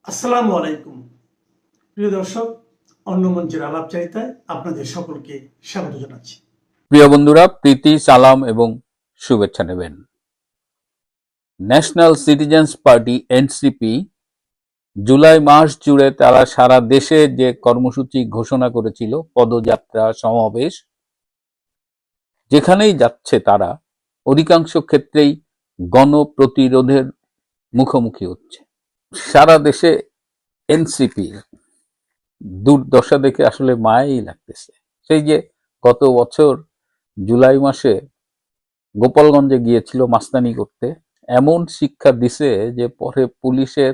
আসসালামু আলাইকুম প্রিয় দর্শক, অন্য মঞ্চের আলাপচারিতায় আপনাদের সকলকে স্বাগত জানাচ্ছি। প্রিয় বন্ধুরা, প্রীতি, সালাম এবং শুভেচ্ছা নেবেন। ন্যাশনাল সিটিজেন্স পার্টি এনসিপি জুলাই মাস জুড়ে তারা সারা দেশে যে কর্মসূচি ঘোষণা করেছিল, পদযাত্রা, সমাবেশ, যেখানেই যাচ্ছে তারা অধিকাংশ ক্ষেত্রেই গণপ্রতিরোধের মুখোমুখি হচ্ছে। সারা দেশে এনসিপি দুর্দশা দেখে আসলে মায়াই লাগতেছে। সেই যে গত বছর জুলাই মাসে গোপালগঞ্জে গিয়েছিল মাস্তানি করতে, এমন শিক্ষা দিছে যে পরে পুলিশের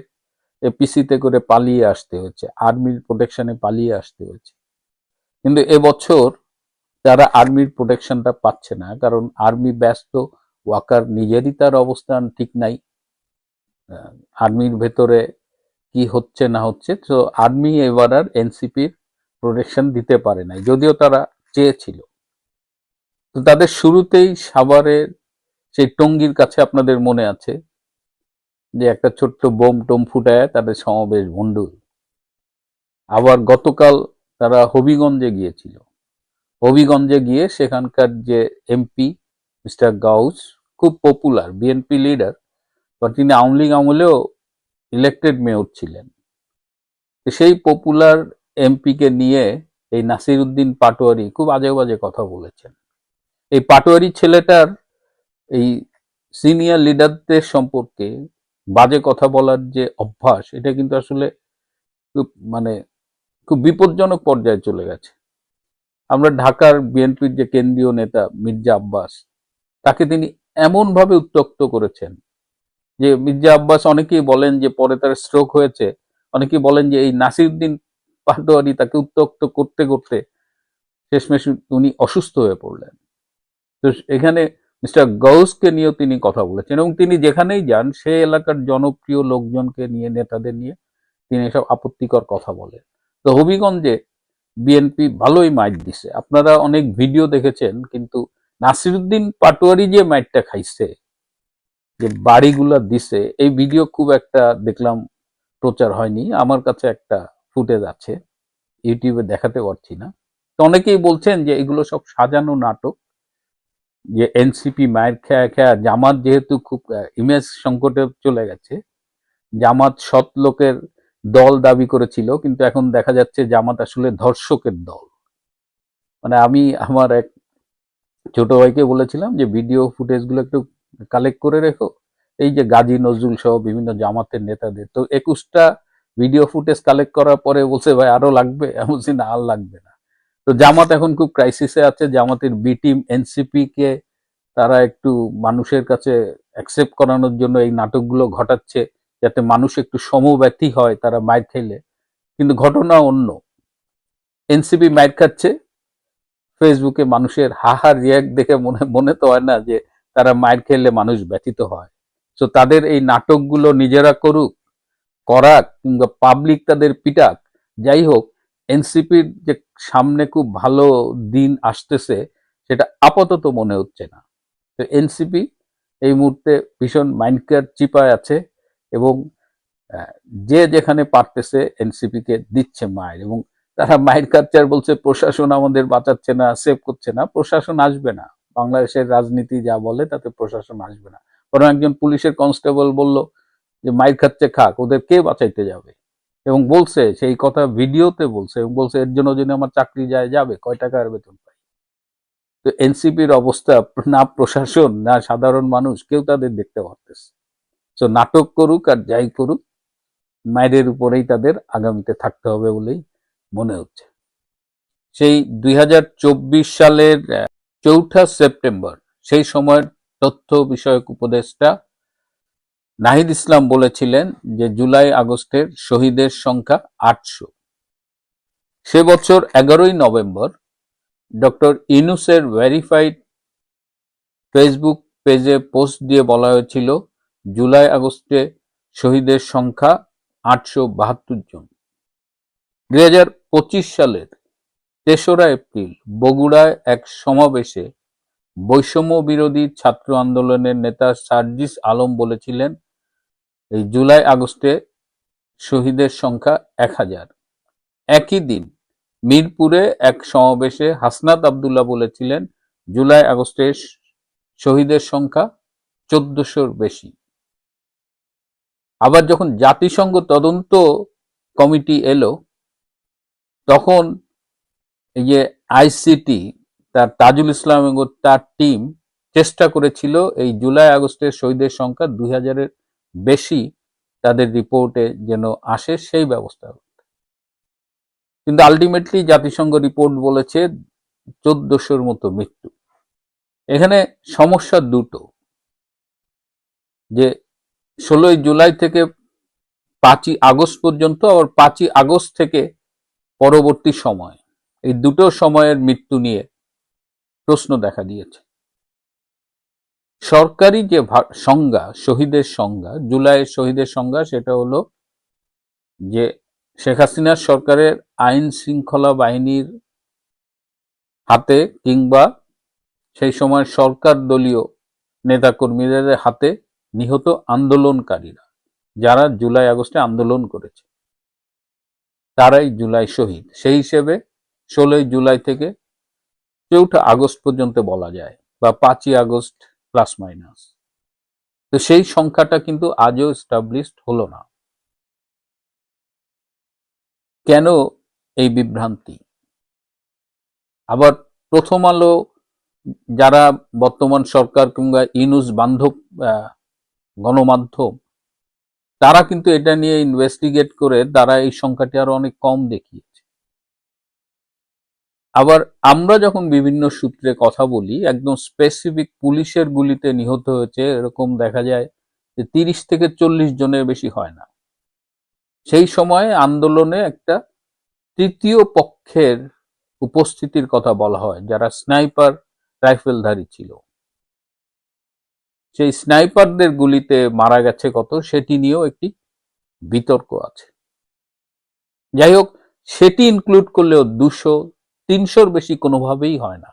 এপিসিতে করে পালিয়ে আসতে হয়েছে, আর্মির প্রোটেকশনে পালিয়ে আসতে হয়েছে। কিন্তু এবছর তারা আর্মির প্রোটেকশনটা পাচ্ছে না, কারণ আর্মি ব্যস্ত, ওয়াকার নিজেরই তার অবস্থান ঠিক নাই, আর্মির ভেতরে কি হচ্ছে না হচ্ছে। তো আর্মি এবার আর এনসিপির প্রোটেকশন দিতে পারে নাই, যদিও তারা চেয়েছিল। তো তাদের শুরুতেই সাভারের সেই টঙ্গীর কাছে আপনাদের মনে আছে যে একটা ছোট্ট বোম টোম ফুটায় তাদের সমাবেশ ভণ্ডুল। আবার গতকাল তারা হবিগঞ্জে গিয়েছিল। হবিগঞ্জে গিয়ে সেখানকার যে এমপি মিস্টার গাউস, খুব পপুলার বিএনপি লিডার, বা তিনি আওয়ামী লীগ আমলেও ইলেক্টেড মেয়র ছিলেন। সেই পপুলার এমপিকে নিয়ে এই নাসির উদ্দিন পাটোয়ারি খুব আজে বাজে কথা বলেছেন। এই পাটোয়ারি ছেলেটার এই সিনিয়র লিডারদের সম্পর্কে বাজে কথা বলার যে অভ্যাস, এটা কিন্তু আসলে খুব খুব বিপজ্জনক পর্যায়ে চলে গেছে। আমরা ঢাকার বিএনপির যে কেন্দ্রীয় নেতা মির্জা আব্বাস, তাকে তিনি এমনভাবে উত্ত্যক্ত করেছেন যে মির্জা আব্বাস, অনেকেই বলেন যে পরে তার স্ট্রোক হয়েছে, অনেকেই বলেন যে এই নাসিরউদ্দিন পাটোয়ারি তাকে উত্ত্যক্ত করতে করতে শেষমেশ উনি অসুস্থ হয়ে পড়লেন। তো এখানে মিস্টার গৌসকে নিয়েও তিনি কথা বলেছেন, এবং তিনি যেখানেই যান সে এলাকার জনপ্রিয় লোকজনকে নিয়ে, নেতাদের নিয়ে তিনি এসব আপত্তিকর কথা বলেন। তো হবিগঞ্জে বিএনপি ভালোই মাইট দিছে, আপনারা অনেক ভিডিও দেখেছেন। কিন্তু নাসিরউদ্দিন পাটোয়ারি যে মাইটটা খাইছে, যে বাড়িগুলা দিছে, এই ভিডিও খুব একটা দেখলাম প্রচার হয়নি। আমার কাছে একটা ফুটেজ আছে, ইউটিউবে দেখাতে পারছি না। তো অনেকেই বলছেন যে এগুলো সব সাজানো নাটক, যে এনসিপি মায়ের খেয়া খেয়া, জামাত যেহেতু খুব ইমেজ সংকটে চলে গেছে, জামাত সৎ লোকের দল দাবি করেছিল, কিন্তু এখন দেখা যাচ্ছে জামাত আসলে ধর্ষকের দল। আমি আমার এক ছোট ভাইকে বলেছিলাম যে ভিডিও ফুটেজ গুলো একটু কালেক্ট করে রেখো, এই যে গাজী নজরুল সহ বিভিন্ন জামাতের নেতাদের। তো 21টা ভিডিও ফুটেজ কালেক্ট করার পরে বলছে, ভাই আরো লাগবে? আমি বলছি না, আর লাগবে না। তো জামাত এখন খুব ক্রাইসিসে আছে। জামাতের বি টিম এনসিপি কে তারা একটু মানুষের কাছে অ্যাকসেপ্ট করানোর জন্য এই নাটকগুলো ঘটাচ্ছে, যাতে মানুষ একটু সমব্যথী হয় তারা মাইর খেলে। কিন্তু ঘটনা অন্য। এনসিপি মাইর খাচ্ছে, ফেসবুকে মানুষের হাহা রিয়াক্ট দেখে মনে মনে তো হয় না যে তারা মাইর খেলে মানুষ ব্যথিত হয়। তো তাদের এই নাটকগুলো নিজেরা করুক, করাক, কিংবা পাবলিক তাদের পিটাক, যাই হোক, এনসিপির যে সামনে খুব ভালো দিন আসতেছে সেটা আপাতত মনে হচ্ছে না। তো এনসিপি এই মুহূর্তে ভীষণ মাইন্ডকেয়ার চিপায় আছে, এবং যে যেখানে পারতেছে এনসিপি কে দিচ্ছে মায়ের, এবং তারা মায়ের খাচ্ছে আর বলছে প্রশাসন আমাদের বাঁচাচ্ছে না, সেভ করছে না। প্রশাসন আসবে না, বাংলাদেশের রাজনীতি যা বলে তাতে প্রশাসন আসবে না। বরং একজন পুলিশের কনস্টেবল বলল যে মায়ের খাচ্ছে খাক, ওদের কে বাঁচাইতে যাবে? এবং বলছে, সেই কথা ভিডিওতে বলছে, এবং বলছে এর জন্য যদি আমার চাকরি যায়, যাবে, কয় টাকার বেতন পাই। তো এনসিপির অবস্থা, না প্রশাসন না সাধারণ মানুষ কেউ তাদের দেখতে পারতেছে। তো নাটক করুক আর যাই করুক, মায়ের উপরেই তাদের আগামীতে থাকতে হবে বলেই মনে হচ্ছে। সেই 2024 সালের 4 সেপ্টেম্বর, সেই সময়ের তথ্য বিষয়ক উপদেষ্টা নাহিদ ইসলাম বলেছিলেন যে জুলাই আগস্টের শহীদের সংখ্যা 800। সে বছর 11ই নভেম্বর ডক্টর ইউনূসের ভেরিফাইড ফেসবুক পেজে পোস্ট দিয়ে বলা হয়েছিল জুলাই আগস্টে শহীদের সংখ্যা 872 জন। 2025 সালের 3রা এপ্রিল বগুড়ায় এক সমাবেশে বৈষম্য বিরোধী ছাত্র আন্দোলনের নেতা সার্জিস আলম বলেছিলেন এই জুলাই আগস্টে শহীদের সংখ্যা 1000। একই দিন মিরপুরে এক সমাবেশে হাসনাত আব্দুল্লাহ বলেছিলেন জুলাই আগস্টে শহীদের সংখ্যা 1400-র বেশি। আবার যখন জাতিসংঘ তদন্ত কমিটি এলো, তখন এই যে আইসিটি তার তাজুল ইসলাম এবং তার টিম চেষ্টা করেছিল এই জুলাই আগস্টের শহীদের সংখ্যা 2000-এর বেশি তাদের রিপোর্টে যেন আসে সেই ব্যবস্থা। কিন্তু আলটিমেটলি জাতিসংঘ রিপোর্ট বলেছে 1400-র মতো মৃত্যু। এখানে সমস্যা দুটো, যে 16ই জুলাই থেকে 5ই আগস্ট পর্যন্ত, আবার 5ই আগস্ট থেকে পরবর্তী সময়, এই দুটো সময়ের মৃত্যু নিয়ে প্রশ্ন দেখা দিয়েছে। সরকারি যে সংজ্ঞা, শহীদের সংজ্ঞা, জুলাইয়ের শহীদের সংজ্ঞা, সেটা হলো যে শেখ হাসিনার সরকারের আইন শৃঙ্খলা বাহিনীর হাতে কিংবা সেই সময় সরকার দলীয় নেতাকর্মীদের হাতে নিহত আন্দোলনকারীরা, যারা জুলাই আগস্টে আন্দোলন করেছে, তারাই জুলাই শহীদ। সেই হিসেবে 16ই জুলাই থেকে 4 আগস্ট পর্যন্ত বলা যায়, বা 5ই আগস্ট প্লাস মাইনাস। তো সেই সংখ্যাটা কিন্তু আজও এস্টাবলিশড হলো না। কেন এই বিভ্রান্তি? আবার প্রথম আলো, যারা বর্তমান সরকার কিংবা ইউনূস বান্ধব গণমাধ্যম, তারা কিন্তু এটা নিয়ে ইনভেস্টিগেট করে তারা এই সংখ্যাটি আরো অনেক কম দেখিয়েছে। আবার আমরা যখন বিভিন্ন সূত্রে কথা বলি, একদম স্পেসিফিক পুলিশের গুলিতে নিহত হয়েছে এরকম দেখা যায় যে 30 থেকে 40 জনের বেশি হয় না। সেই সময়ে আন্দোলনে একটা তৃতীয় পক্ষের উপস্থিতির কথা বলা হয়, যারা স্নাইপার রাইফেলধারী ছিল। সেই স্নাইপারদের গুলিতে মারা গেছে কত, সেটি নিয়েও একটি বিতর্ক আছে। যাই হোক, সেটি ইনক্লুড করলেও 200-300-র বেশি কোনোভাবেই হয় না।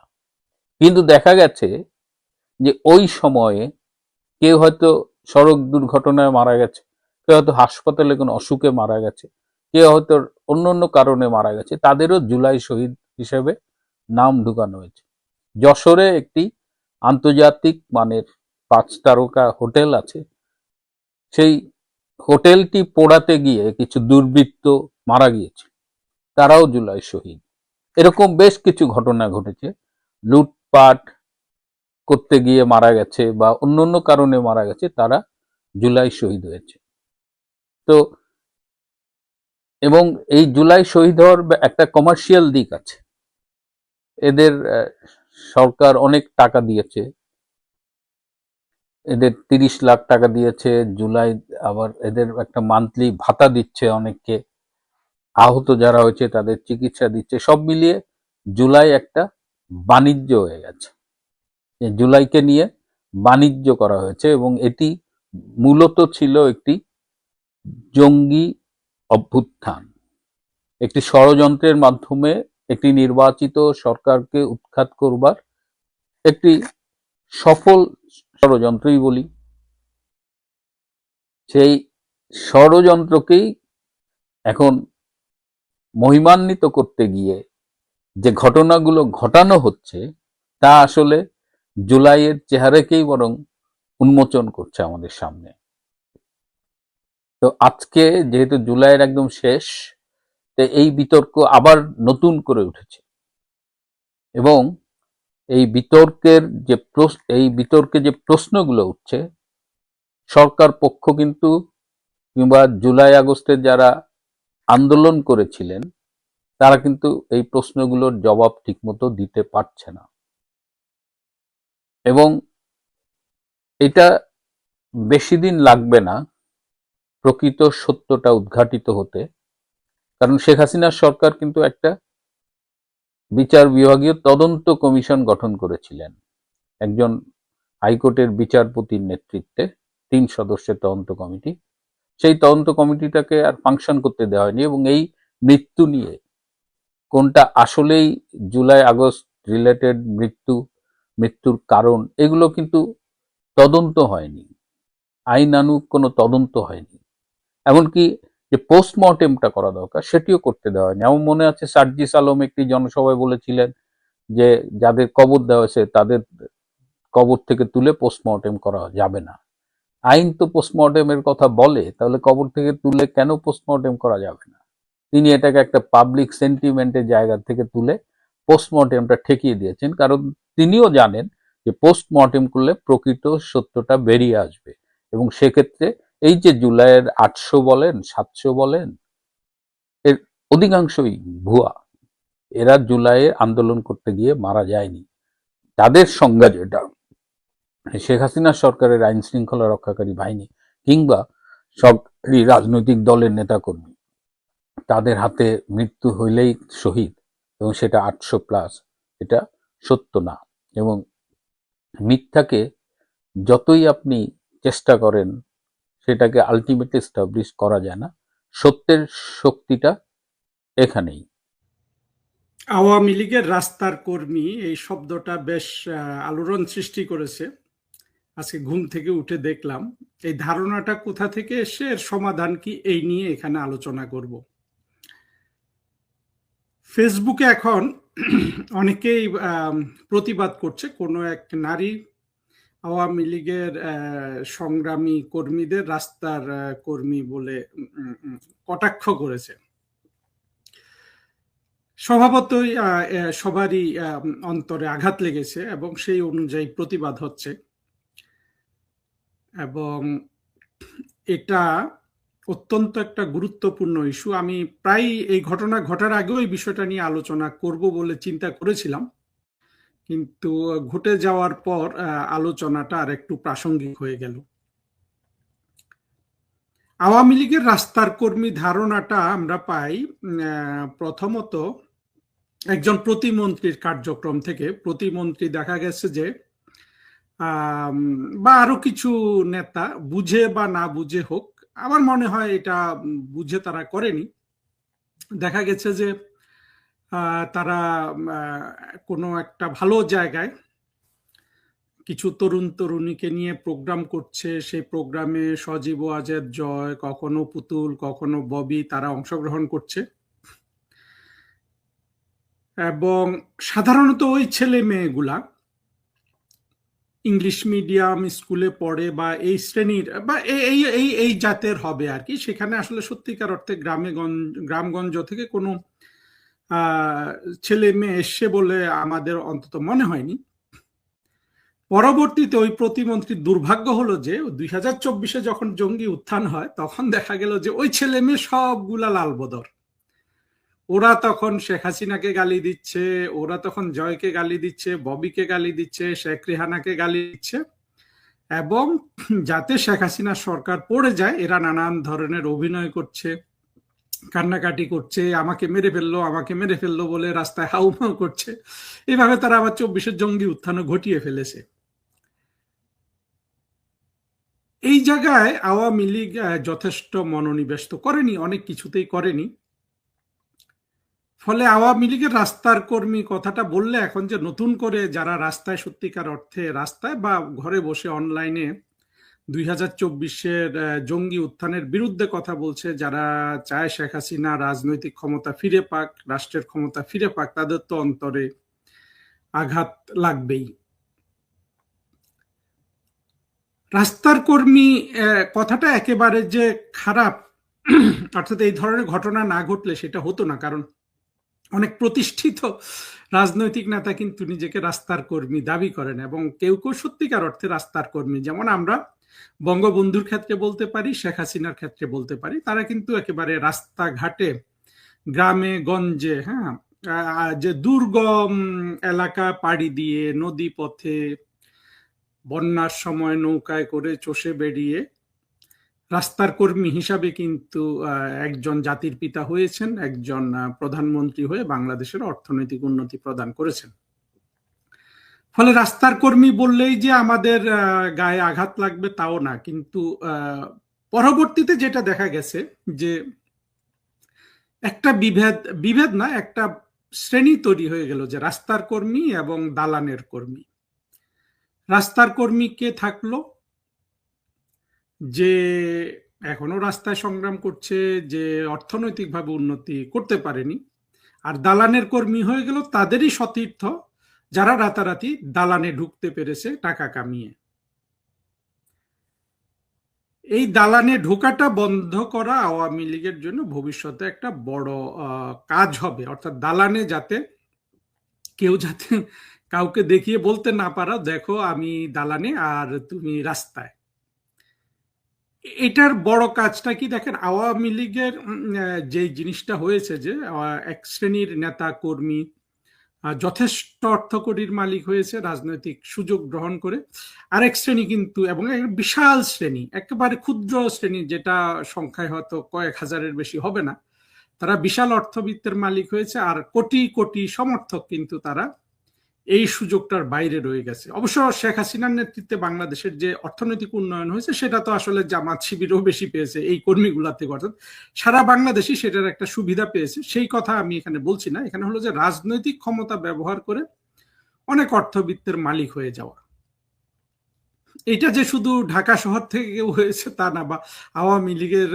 কিন্তু দেখা গেছে যে ওই সময়ে কেউ হয়তো সড়ক দুর্ঘটনায় মারা গেছে, কেউ হয়তো হাসপাতালে কোনো অসুখে মারা গেছে, কেউ হয়তো অন্য অন্য কারণে মারা গেছে, তাদেরও জুলাই শহীদ হিসেবে নাম ঢুকানো হয়েছে। যশোরে একটি আন্তর্জাতিক মানের 5 তারকা হোটেল আছে, সেই হোটেলটি পোড়াতে গিয়ে কিছু দুর্বৃত্ত মারা গিয়েছে, তারাও জুলাই শহীদ। এরকম বেশ কিছু ঘটনা ঘটেছে, লুটপাট করতে গিয়ে মারা গেছে বা অন্য অন্য কারণে মারা গেছে, তারা জুলাই শহীদ হয়েছে। তো এবং এই জুলাই শহীদ হওয়ার একটা কমার্শিয়াল দিক আছে। এদের সরকার অনেক টাকা দিয়েছে, এদের 30 লাখ টাকা দিয়েছে জুলাই, আবার এদের একটা মান্থলি ভাতা দিচ্ছে অনেককে, আহত যারা হয়েছে তাদের চিকিৎসা দিচ্ছে। সব মিলিয়ে জুলাই একটা বাণিজ্য হয়ে গেছে। জুলাইকে নিয়ে বাণিজ্য করা হয়েছে এবং এটি মূলত ছিল একটি জঙ্গি অভ্যুত্থান, একটি ষড়যন্ত্রের মাধ্যমে একটি নির্বাচিত সরকারকে উৎখাত করবার একটি সফল ষড়যন্ত্রই বলি। সেই ষড়যন্ত্রকেই এখন মহিমান্বিত করতে গিয়ে যে ঘটনাগুলো ঘটানো হচ্ছে, তা আসলে জুলাইয়ের চেহারাকেই বরং উন্মোচন করছে আমাদের সামনে। তো আজকে যেহেতু জুলাইয়ের একদম শেষ, এই বিতর্ক আবার নতুন করে উঠেছে এবং এই বিতর্কে যে প্রশ্নগুলো উঠছে, সরকার পক্ষ কিন্তু কিংবা জুলাই আগস্টে যারা আন্দোলন করেছিলেন, তারা কিন্তু এই প্রশ্নগুলোর জবাব ঠিকমতো দিতে পারছে না। এবং এটা বেশি দিন লাগবে না প্রকৃত সত্যটা উদ্ঘাটিত হতে, কারণ শেখ হাসিনার সরকার কিন্তু একটা বিচার বিভাগীয় তদন্ত কমিশন গঠন করেছিলেন, একজন হাইকোর্টের বিচারপতির নেতৃত্বে 3 সদস্যের তদন্ত কমিটি। সেই তদন্ত কমিটিটাকে আর ফাংশন করতে দেওয়া হয়নি এবং এই মৃত্যু নিয়ে কোনটা আসলেই জুলাই আগস্ট রিলেটেড মৃত্যুর কারণ, এগুলো কিন্তু তদন্ত হয়নি, আইনানুগ কোনো তদন্ত হয়নি। এমনকি যে পোস্টমর্টেমটা করা দরকার সেটিও করতে দেওয়া হয়নি। আমার মনে আছে সার্জিস আলম একটি জনসভায় বলেছিলেন যে যাদের কবর দেওয়া হয়েছে তাদের কবর থেকে তুলে পোস্টমর্টেম করা যাবে না। আইন তো পোস্টমর্টেমের কথা বলে, তাহলে কবর থেকে তুলে কেন পোস্টমর্টেম করা যাবে না? তিনি এটাকে একটা পাবলিক সেন্টিমেন্টের জায়গা থেকে তুলে পোস্টমর্টেমটা ঠেকিয়ে দিয়েছেন, কারণ তিনিও জানেন যে পোস্টমর্টেম করলে প্রকৃত সত্যটা বেরিয়ে আসবে, এবং সেক্ষেত্রে এই যে জুলাইয়ের 800 বলেন 700 বলেন এর অধিকাংশই ভুয়া। এরা জুলাইয়ে আন্দোলন করতে গিয়ে মারা যায়নি। তাদের সংজ্ঞা যেটা, শেখ হাসিনা সরকারের আইন শৃঙ্খলা রক্ষাকারী বাহিনী কিংবা সরকারি রাজনৈতিক দলের নেতাকর্মী, তাদের হাতে মৃত্যু হইলেই শহীদ, এবং সেটা 800+, এটা সত্য না। এবং মিথ্যাকে যতই আপনি চেষ্টা করেন সেটাকে আলটিমেটলি এস্টাবলিশ করা যায় না। সত্যের শক্তিটা এখানেই। আওয়ামী লীগের রাস্তার কর্মী এই শব্দটা বেশ আলোড়ন সৃষ্টি করেছে। আজকে ঘুম থেকে উঠে দেখলাম। এই ধারণাটা কোথা থেকে এসে এর সমাধান কি, এই নিয়ে এখানে আলোচনা করব। ফেসবুকে এখন অনেকেই প্রতিবাদ করছে কোনো এক নারী আওয়ামী লীগের সংগ্রামী কর্মীদের রাস্তার কর্মী বলে কটাক্ষ করেছে। স্বভাবতই সবারই অন্তরে আঘাত লেগেছে এবং সেই অনুযায়ী প্রতিবাদ হচ্ছে, এবং এটা অত্যন্ত একটা গুরুত্বপূর্ণ ইস্যু। আমি প্রায় এই ঘটনা ঘটার আগেও এই বিষয়টা নিয়ে আলোচনা করব বলে চিন্তা করেছিলাম, কিন্তু ঘটে যাওয়ার পর আলোচনাটা আর একটু প্রাসঙ্গিক হয়ে গেল। আওয়ামী লীগের রাস্তার কর্মী ধারণাটা আমরা পাই প্রথমত একজন প্রতিমন্ত্রীর কার্যক্রম থেকে। প্রতিমন্ত্রী দেখা গেছে যে বা আরো কিছু নেতা, বুঝে বা না বুঝে হোক, আমার মনে হয় এটা বুঝে তারা করেনি, দেখা গেছে যে তারা কোনো একটা ভালো জায়গায় কিছু তরুণ তরুণীকে নিয়ে প্রোগ্রাম করছে, সেই প্রোগ্রামে সজীব ওয়াজেদ জয়, কখনো পুতুল, কখনো ববি, তারা অংশগ্রহণ করছে, এবং সাধারণত ওই ছেলে মেয়েগুলা ইংলিশ মিডিয়াম স্কুলে পড়ে বা এই শ্রেণীর বা এই এই এই জাতের হবে আর কি। সেখানে আসলে সত্যিকার অর্থে গ্রামগঞ্জ থেকে কোনো ছেলে মেয়ে এসছে বলে আমাদের অন্তত মনে হয়নি। পরবর্তীতে ওই প্রতিমন্ত্রীর দুর্ভাগ্য হলো যে 2024-এ যখন জঙ্গি উত্থান হয় তখন দেখা গেল যে ওই ছেলে মেয়ে সবগুলা লালবদর। ওরা তখন শেখ হাসিনাকে গালি দিচ্ছে, ওরা তখন জয়কে গালি দিচ্ছে, ববিকে গালি দিচ্ছে, শেখ রেহানাকে গালি দিচ্ছে, এবং যাতে শেখ হাসিনার সরকার পড়ে যায় এরা নানান ধরনের অভিনয় করছে, কান্নাকাটি করছে, আমাকে মেরে ফেললো আমাকে মেরে ফেললো বলে রাস্তায় হাউমাউ করছে। এইভাবে তারা আবার 24-এর জঙ্গি উত্থানও ঘটিয়ে ফেলেছে। এই জায়গায় আওয়ামী লীগ যথেষ্ট মনোনিবেশ তো করেনি, অনেক কিছুতেই করেনি। ফলে আওয়ামী লীগের রাস্তার কর্মী কথাটা বললে এখন যে নতুন করে যারা রাস্তায়, সত্যিকার অর্থে রাস্তায় বা ঘরে বসে অনলাইনে 2024-এর জঙ্গি উত্থানের বিরুদ্ধে কথা বলছে, যারা চায় শেখ হাসিনা রাজনৈতিক ক্ষমতা ফিরে পাক, রাষ্ট্রের ক্ষমতা ফিরে পাক, তাদের তো অন্তরে আঘাত লাগবেই। রাস্তার কর্মী কথাটা একেবারে যে খারাপ, অর্থাৎ এই ধরনের ঘটনা না ঘটলে সেটা হতো না, কারণ অনেক প্রতিষ্ঠিত রাজনৈতিক নেতা কিন্তু নিজেকে রাস্তার কর্মী দাবি করেন, এবং কেউ কেউ সত্যিকার অর্থে রাস্তার কর্মী। যেমন আমরা বঙ্গবন্ধুর ক্ষেত্রে বলতে পারি, শেখ হাসিনার ক্ষেত্রে বলতে পারি, তারা কিন্তু একেবারে রাস্তাঘাটে, গ্রামে গঞ্জে, হ্যাঁ, যে দুর্গম এলাকা পাড়ি দিয়ে, নদী পথে, বন্যার সময় নৌকায় করে চষে বেরিয়ে রাস্তার কর্মী হিসাবে কিন্তু একজন জাতির পিতা হয়েছেন, একজন প্রধানমন্ত্রী হয়ে বাংলাদেশের অর্থনৈতিক উন্নতি প্রদান করেছেন। ফলে রাস্তার কর্মী বললেই যে আমাদের গায়ে আঘাত লাগবে তাও না, কিন্তু পরবর্তীতে যেটা দেখা গেছে যে একটা বিভেদ না, একটা শ্রেণী তৈরি হয়ে গেল যে রাস্তার কর্মী এবং দালানের কর্মী। রাস্তার কর্মী কে থাকলো? যে এখনো রাস্তায় সংগ্রাম করছে, যে অর্থনৈতিকভাবে উন্নতি করতে পারেনি। আর দালানের কর্মী হয়ে গেল তাদেরই সতীর্থ যারা রাতারাতি দালানে ঢুকতে পেরেছে টাকা কামিয়ে। এই দালানে ঢোকাটা বন্ধ করা আওয়ামী লীগের জন্য ভবিষ্যতে একটা বড় কাজ হবে। অর্থাৎ দালানে যাতে কাউকে দেখিয়ে বলতে না পারা, দেখো আমি দালানে আর তুমি রাস্তায়। এটার বড় কাজটা কি দেখেন, আওয়ামী লীগের যে জিনিসটা হয়েছে যে এক শ্রেণীর নেতা কর্মী যথেষ্ট অর্থকড়ির মালিক হয়েছে রাজনৈতিক সুযোগ গ্রহণ করে, আরেক শ্রেণী কিন্তু, এবং বিশাল শ্রেণী, একেবারে ক্ষুদ্র শ্রেণী যেটা সংখ্যায় হয়তো কয়েক হাজারের বেশি হবে না, তারা বিশাল অর্থবিত্তের মালিক হয়েছে। আর কোটি কোটি সমর্থক কিন্তু তারা এই সুযোগটার বাইরে রয়ে গেছে। অবশ্য শেখ হাসিনার নেতৃত্বে বাংলাদেশের যে অর্থনৈতিক উন্নয়ন হয়েছে সেটা তো আসলে জামাত শিবিরও বেশি পেয়েছে এই কর্মীগুলা থেকে, অর্থাৎ সারা বাংলাদেশই সেটার একটা সুবিধা পেয়েছে, সেই কথা আমি এখানে বলছি না। এখানে হলো যে রাজনৈতিক ক্ষমতা ব্যবহার করে অনেক অর্থবিত্তের মালিক হয়ে যাওয়া। এটা যে শুধু ঢাকা শহর থেকে কেউ হয়েছে তা না, বা আওয়ামী লীগের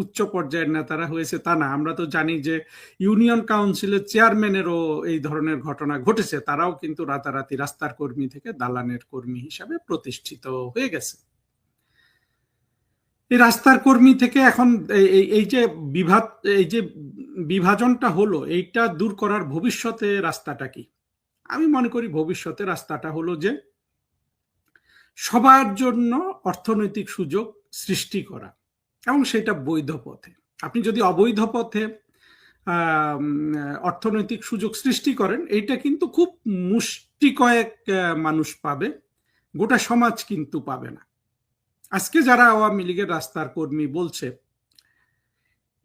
উচ্চ পর্যায়ের নেতারা হয়েছে তা না। আমরা তো জানি যে ইউনিয়ন কাউন্সিলের চেয়ারম্যানেরও এই ধরনের ঘটনা ঘটেছে, তারাও কিন্তু রাতারাতি রাস্তার কর্মী থেকে দালানের কর্মী হিসাবে প্রতিষ্ঠিত হয়ে গেছে। এই রাস্তার কর্মী থেকে এখন এই যে বিভাজনটা হলো, এইটা দূর করার ভবিষ্যতে রাস্তাটা কি? আমি মনে করি ভবিষ্যতে রাস্তাটা হলো যে সবার জন্য অর্থনৈতিক সুযোগ সৃষ্টি করা, এবং সেটা বৈধ পথে। আপনি যদি অবৈধ পথে অর্থনৈতিক সুযোগ সৃষ্টি করেন, এটা কিন্তু খুব মুষ্টি কয়েক মানুষ পাবে, গোটা সমাজ কিন্তু পাবে না। আজকে যারা আওয়ামী লীগের রাস্তার কর্মী বলছে,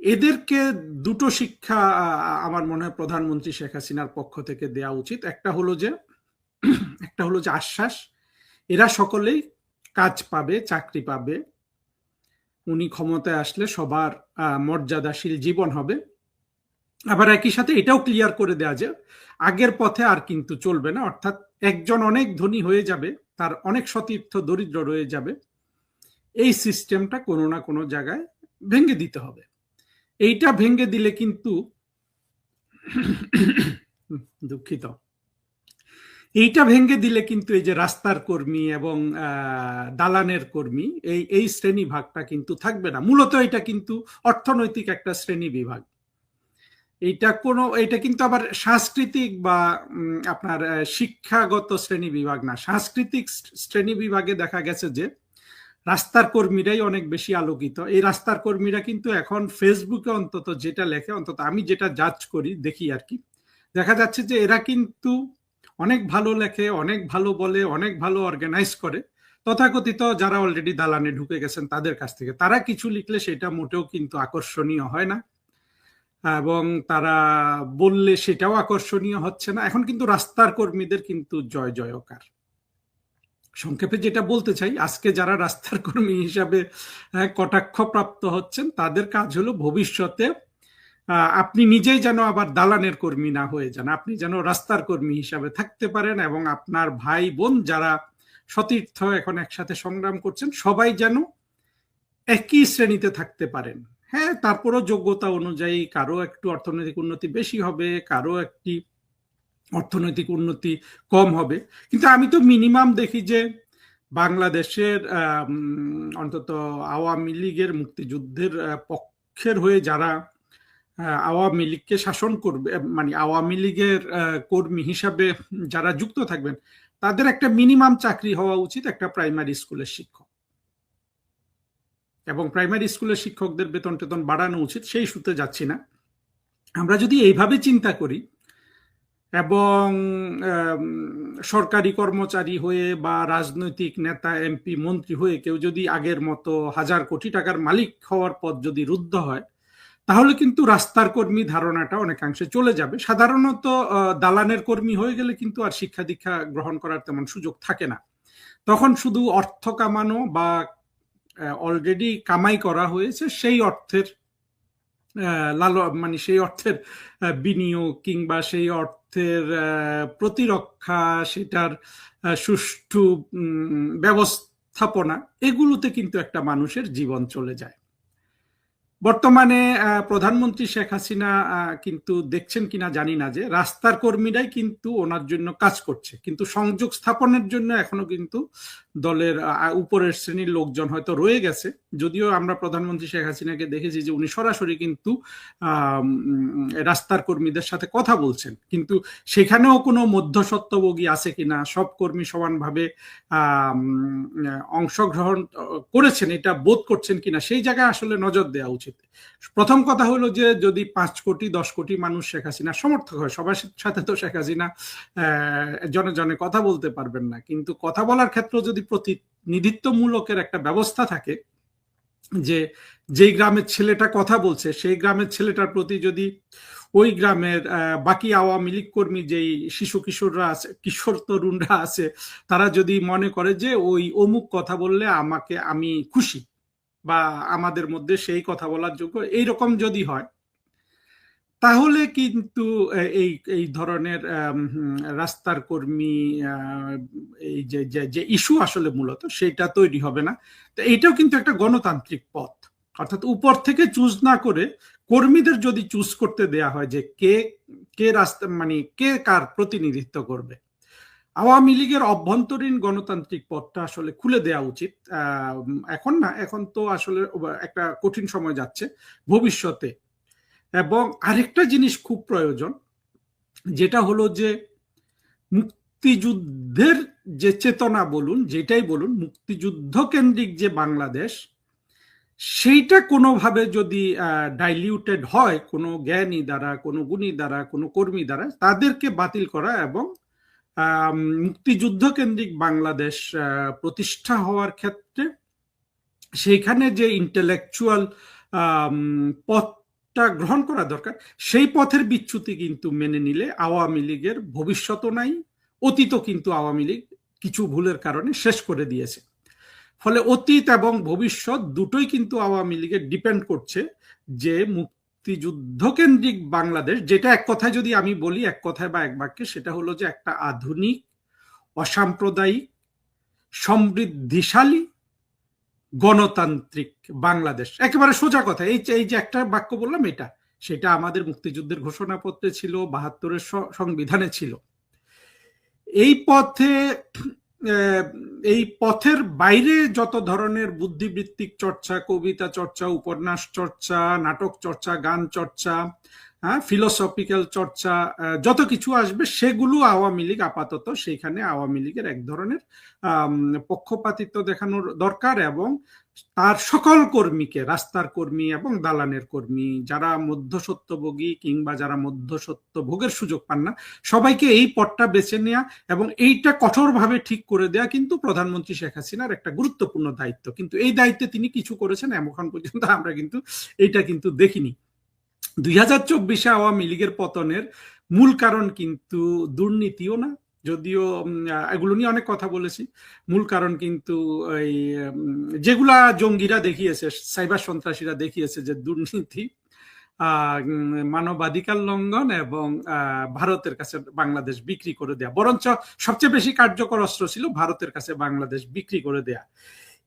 এদেরকে দুটো শিক্ষা আমার মনে হয় প্রধানমন্ত্রী শেখ হাসিনার পক্ষ থেকে দেওয়া উচিত। একটা হলো যে আশ্বাস, এরা সকলেই কাজ পাবে, চাকরি পাবে, উনি ক্ষমতায় আসলে সবার মর্যাদাশীল জীবন হবে। আবার একই সাথে এটাও ক্লিয়ার করে দেয়া যে আগের পথে আর কিন্তু চলবে না, অর্থাৎ একজন অনেক ধনী হয়ে যাবে, তার অনেক সতীর্থ দরিদ্র রয়ে যাবে, এই সিস্টেমটা কোনো না কোনো জায়গায় ভেঙে দিতে হবে। এইটা ভেঙে দিলে কিন্তু দুঃখিত, এইটা ভেঙে দিলে কিন্তু এই যে রাস্তার কর্মী এবং দালানের কর্মী, এই শ্রেণী ভাগটা কিন্তু থাকবে না। মূলত এটা কিন্তু অর্থনৈতিক একটা শ্রেণী বিভাগ। এটা কিন্তু আবার সাংস্কৃতিক বা আপনার শিক্ষাগত শ্রেণী বিভাগ না। সাংস্কৃতিক শ্রেণী বিভাগে দেখা গেছে যে রাস্তার কর্মীরাই অনেক বেশি আলোকিত। এই রাস্তার কর্মীরা কিন্তু এখন ফেসবুকে অন্তত যেটা লেখে, অন্তত আমি যেটা জাজ করি, দেখি আর কি, দেখা যাচ্ছে যে এরা কিন্তু অনেক ভালো লেখে, অনেক ভালো বলে, অনেক ভালো অর্গানাইজ করে তথাকথিত যারা অলরেডি দালানে ঢুকে গেছেন তাদের কাছ থেকে। তারা কিছু লিখলে সেটা মোটেও কিন্তু আকর্ষণীয় হয় না, এবং তারা বললে সেটাও আকর্ষণীয় হচ্ছে না। এখন কিন্তু রাস্তার কর্মীদের কিন্তু জয় জয়কার। সংক্ষেপে যেটা বলতে চাই, আজকে যারা রাস্তার কর্মী হিসাবে কটাক্ষ প্রাপ্ত হচ্ছেন, তাদের কাজ হলো ভবিষ্যতে আপনি নিজেই যেন আবার দালানের কর্মী না হয়ে যান, আপনি যেন রাস্তার কর্মী হিসাবে থাকতে পারেন, এবং আপনার ভাই বোন যারা সতীর্থ এখন একসাথে সংগ্রাম করছেন, সবাই যেন একই শ্রেণীতে থাকতে পারেন। হ্যাঁ, তারপরও যোগ্যতা অনুযায়ী কারো একটু অর্থনৈতিক উন্নতি বেশি হবে, কারো একটি অর্থনৈতিক উন্নতি কম হবে, কিন্তু আমি তো মিনিমাম দেখি যে বাংলাদেশের অন্তত আওয়ামী লীগের মুক্তিযুদ্ধের পক্ষের হয়ে যারা আওয়ামী লীগকে শাসন করবে, মানে আওয়ামী লীগের কর্মী হিসাবে যারা যুক্ত থাকবেন, তাদের একটা মিনিমাম চাকরি হওয়া উচিত একটা প্রাইমারি স্কুলের শিক্ষক, এবং প্রাইমারি স্কুলের শিক্ষকদের বেতন টেতন বাড়ানো উচিত। সেই সূত্রে যাচ্ছি না। আমরা যদি এইভাবে চিন্তা করি, এবং সরকারি কর্মচারী হয়ে বা রাজনৈতিক নেতা, এমপি, মন্ত্রী হয়ে কেউ যদি আগের মতো হাজার কোটি টাকার মালিক হওয়ার পথ যদি রুদ্ধ হয়, তাহলে কিন্তু রাস্তার কর্মী ধারণাটা অনেকাংশে চলে যাবে। সাধারণত দালানের কর্মী হয়ে গেলে কিন্তু আর শিক্ষা দীক্ষা গ্রহণ করার তেমন সুযোগ থাকে না। তখন শুধু অর্থ কামানো বা অলরেডি কামাই করা হয়েছে সেই অর্থের মানে সেই অর্থের বিনিয়োগ কিংবা সেই অর্থের প্রতিরক্ষা, সেটার সুষ্ঠু ব্যবস্থাপনা, এগুলোতে কিন্তু একটা মানুষের জীবন চলে যায়। বর্তমানে প্রধানমন্ত্রী শেখ হাসিনা কিন্তু দেখছেন কিনা জানি না যে রাস্তার কর্মীরাই কিন্তু ওনার জন্য কাজ করছে, কিন্তু সংযোগ স্থাপনের জন্য এখনো কিন্তু দলের উপরের শ্রেণীর লোকজন হয়তো রয়ে গেছে। যদিও আমরা প্রধানমন্ত্রী শেখ হাসিনাকে দেখেছি যে উনি সরাসরি কিন্তু রাস্তার কর্মীদের সাথে কথা বলছেন, কিন্তু সেখানেও কোনো মধ্যস্বত্বভোগী আছে কিনা, সব কর্মী সমানভাবে অংশগ্রহণ করেছেন এটা বোধ করছেন কিনা, সেই জায়গায় আসলে নজর দেওয়া উচিত। প্রথম কথা হলো যে যদি 5 কোটি 10 কোটি মানুষ শেখ হাসিনা সমর্থক হয়, সবার সাথে তো শেখ হাসিনা জনে জনে কথা বলতে পারবেন না, কিন্তু কথা বলার ক্ষেত্রে যদি প্রতিনিধিত্বমূলকের একটা ব্যবস্থা থাকে, যে যেই গ্রামের ছেলেটা কথা বলছে সেই গ্রামের ছেলেটার প্রতি যদি ওই গ্রামের বাকি আওয়ামী লীগ কর্মী যেই শিশু কিশোররা আছে, কিশোর তরুণরা আছে, তারা যদি মনে করে যে ওই অমুক কথা বললে আমি খুশি বা আমাদের মধ্যে সেই কথা বলার যোগ্য, এইরকম যদি হয়, তাহলে কিন্তু এই ধরনের রাস্তার কর্মী এই যে ইস্যু আসলে মূলত সেটা তৈরি হবে না। তো এইটাও কিন্তু একটা গণতান্ত্রিক পথ, অর্থাৎ উপর থেকে চুজ না করে কর্মীদের যদি চুজ করতে দেয়া হয় যে কে রাস্তা মানে কে কার প্রতিনিধিত্ব করবে, আওয়ামী লীগের অভ্যন্তরীণ গণতান্ত্রিক পথটা আসলে খুলে দেওয়া উচিত। এখন না, এখন তো আসলে একটা কঠিন সময় যাচ্ছে, ভবিষ্যতে। এবং আরেকটা জিনিস খুব প্রয়োজন, যেটা হলো যে মুক্তিযুদ্ধের যে চেতনা বলুন, যেটাই বলুন, মুক্তিযুদ্ধ কেন্দ্রিক যে বাংলাদেশ, সেইটা কোনোভাবে যদি ডাইলিউটেড হয় কোনো জ্ঞানী দ্বারা, কোনো গুণী দ্বারা, কোনো কর্মী দ্বারা, তাদেরকে বাতিল করা এবং মুক্তিযুদ্ধ কেন্দ্রিক বাংলাদেশ প্রতিষ্ঠা হওয়ার ক্ষেত্রে সেইখানে যে ইন্টেলেকচুয়াল পথটা গ্রহণ করা দরকার, সেই পথের বিচ্যুতি কিন্তু মেনে নিলে আওয়ামী লীগের ভবিষ্যৎও নাই, অতীত কিন্তু আওয়ামী লীগ কিছু ভুলের কারণে শেষ করে দিয়েছে। ফলে অতীত এবং ভবিষ্যৎ দুটোই কিন্তু আওয়ামী লীগের ডিপেন্ড করছে যে মুক্তিযুদ্ধ কেন্দ্রিক বাংলাদেশ, যেটা এক কথায় যদি আমি বলি, এক কথায় বা এক বাক্যে, সেটা হলো যে একটা আধুনিক, অসাম্প্রদায়িক, সমৃদ্ধিশালী, গণতান্ত্রিক বাংলাদেশ। একেবারে সোজা কথা, এই যে একটা বাক্য বললাম, সেটা আমাদের মুক্তিযুদ্ধের ঘোষণাপত্রে ছিল, 72-এর সংবিধানে ছিল। এই পথের বাইরে যত ধরনের বুদ্ধিবৃত্তিক চর্চা, কবিতা চর্চা, উপন্যাস চর্চা, নাটক চর্চা, গান চর্চা, ফিলোসফিক্যাল চর্চা, যত কিছু আসবে, সেগুলো আওয়ামী লীগ আপাতত সেইখানে আওয়ামী লীগের এক ধরনের পক্ষপাতিত্ব দেখানোর দরকার, এবং তার সকল কর্মীকে, রাস্তার কর্মী এবং দালানের কর্মী, যারা মধ্যস্বত্বভোগী কিংবা যারা মধ্যস্বত্বভোগের সুযোগ পান না, সবাইকে এই পথটা বেছে নেওয়া এবং এইটা কঠোরভাবে ঠিক করে দেয়া কিন্তু প্রধানমন্ত্রী শেখ হাসিনার একটা গুরুত্বপূর্ণ দায়িত্ব। কিন্তু এই দায়িত্বে তিনি কিছু করেছেন এখন পর্যন্ত আমরা কিন্তু এইটা কিন্তু দেখিনি। 2024-এ আওয়ামী লীগের পতনের মূল কারণ কিন্তু দুর্নীতিও না, যদিও এগুলো নিয়ে অনেক কথা বলেছি। মূল কারণ কিন্তু এই যেগুলা জঙ্গিরা দেখিয়েছে, সাইবার সন্ত্রাসীরা দেখিয়েছে, যে দুর্নীতি, মানবাধিকার লঙ্ঘন এবং ভারতের কাছে বাংলাদেশ বিক্রি করে দেয়া, বরঞ্চ সবচেয়ে বেশি কার্যকর অস্ত্র ছিল ভারতের কাছে বাংলাদেশ বিক্রি করে দেয়া।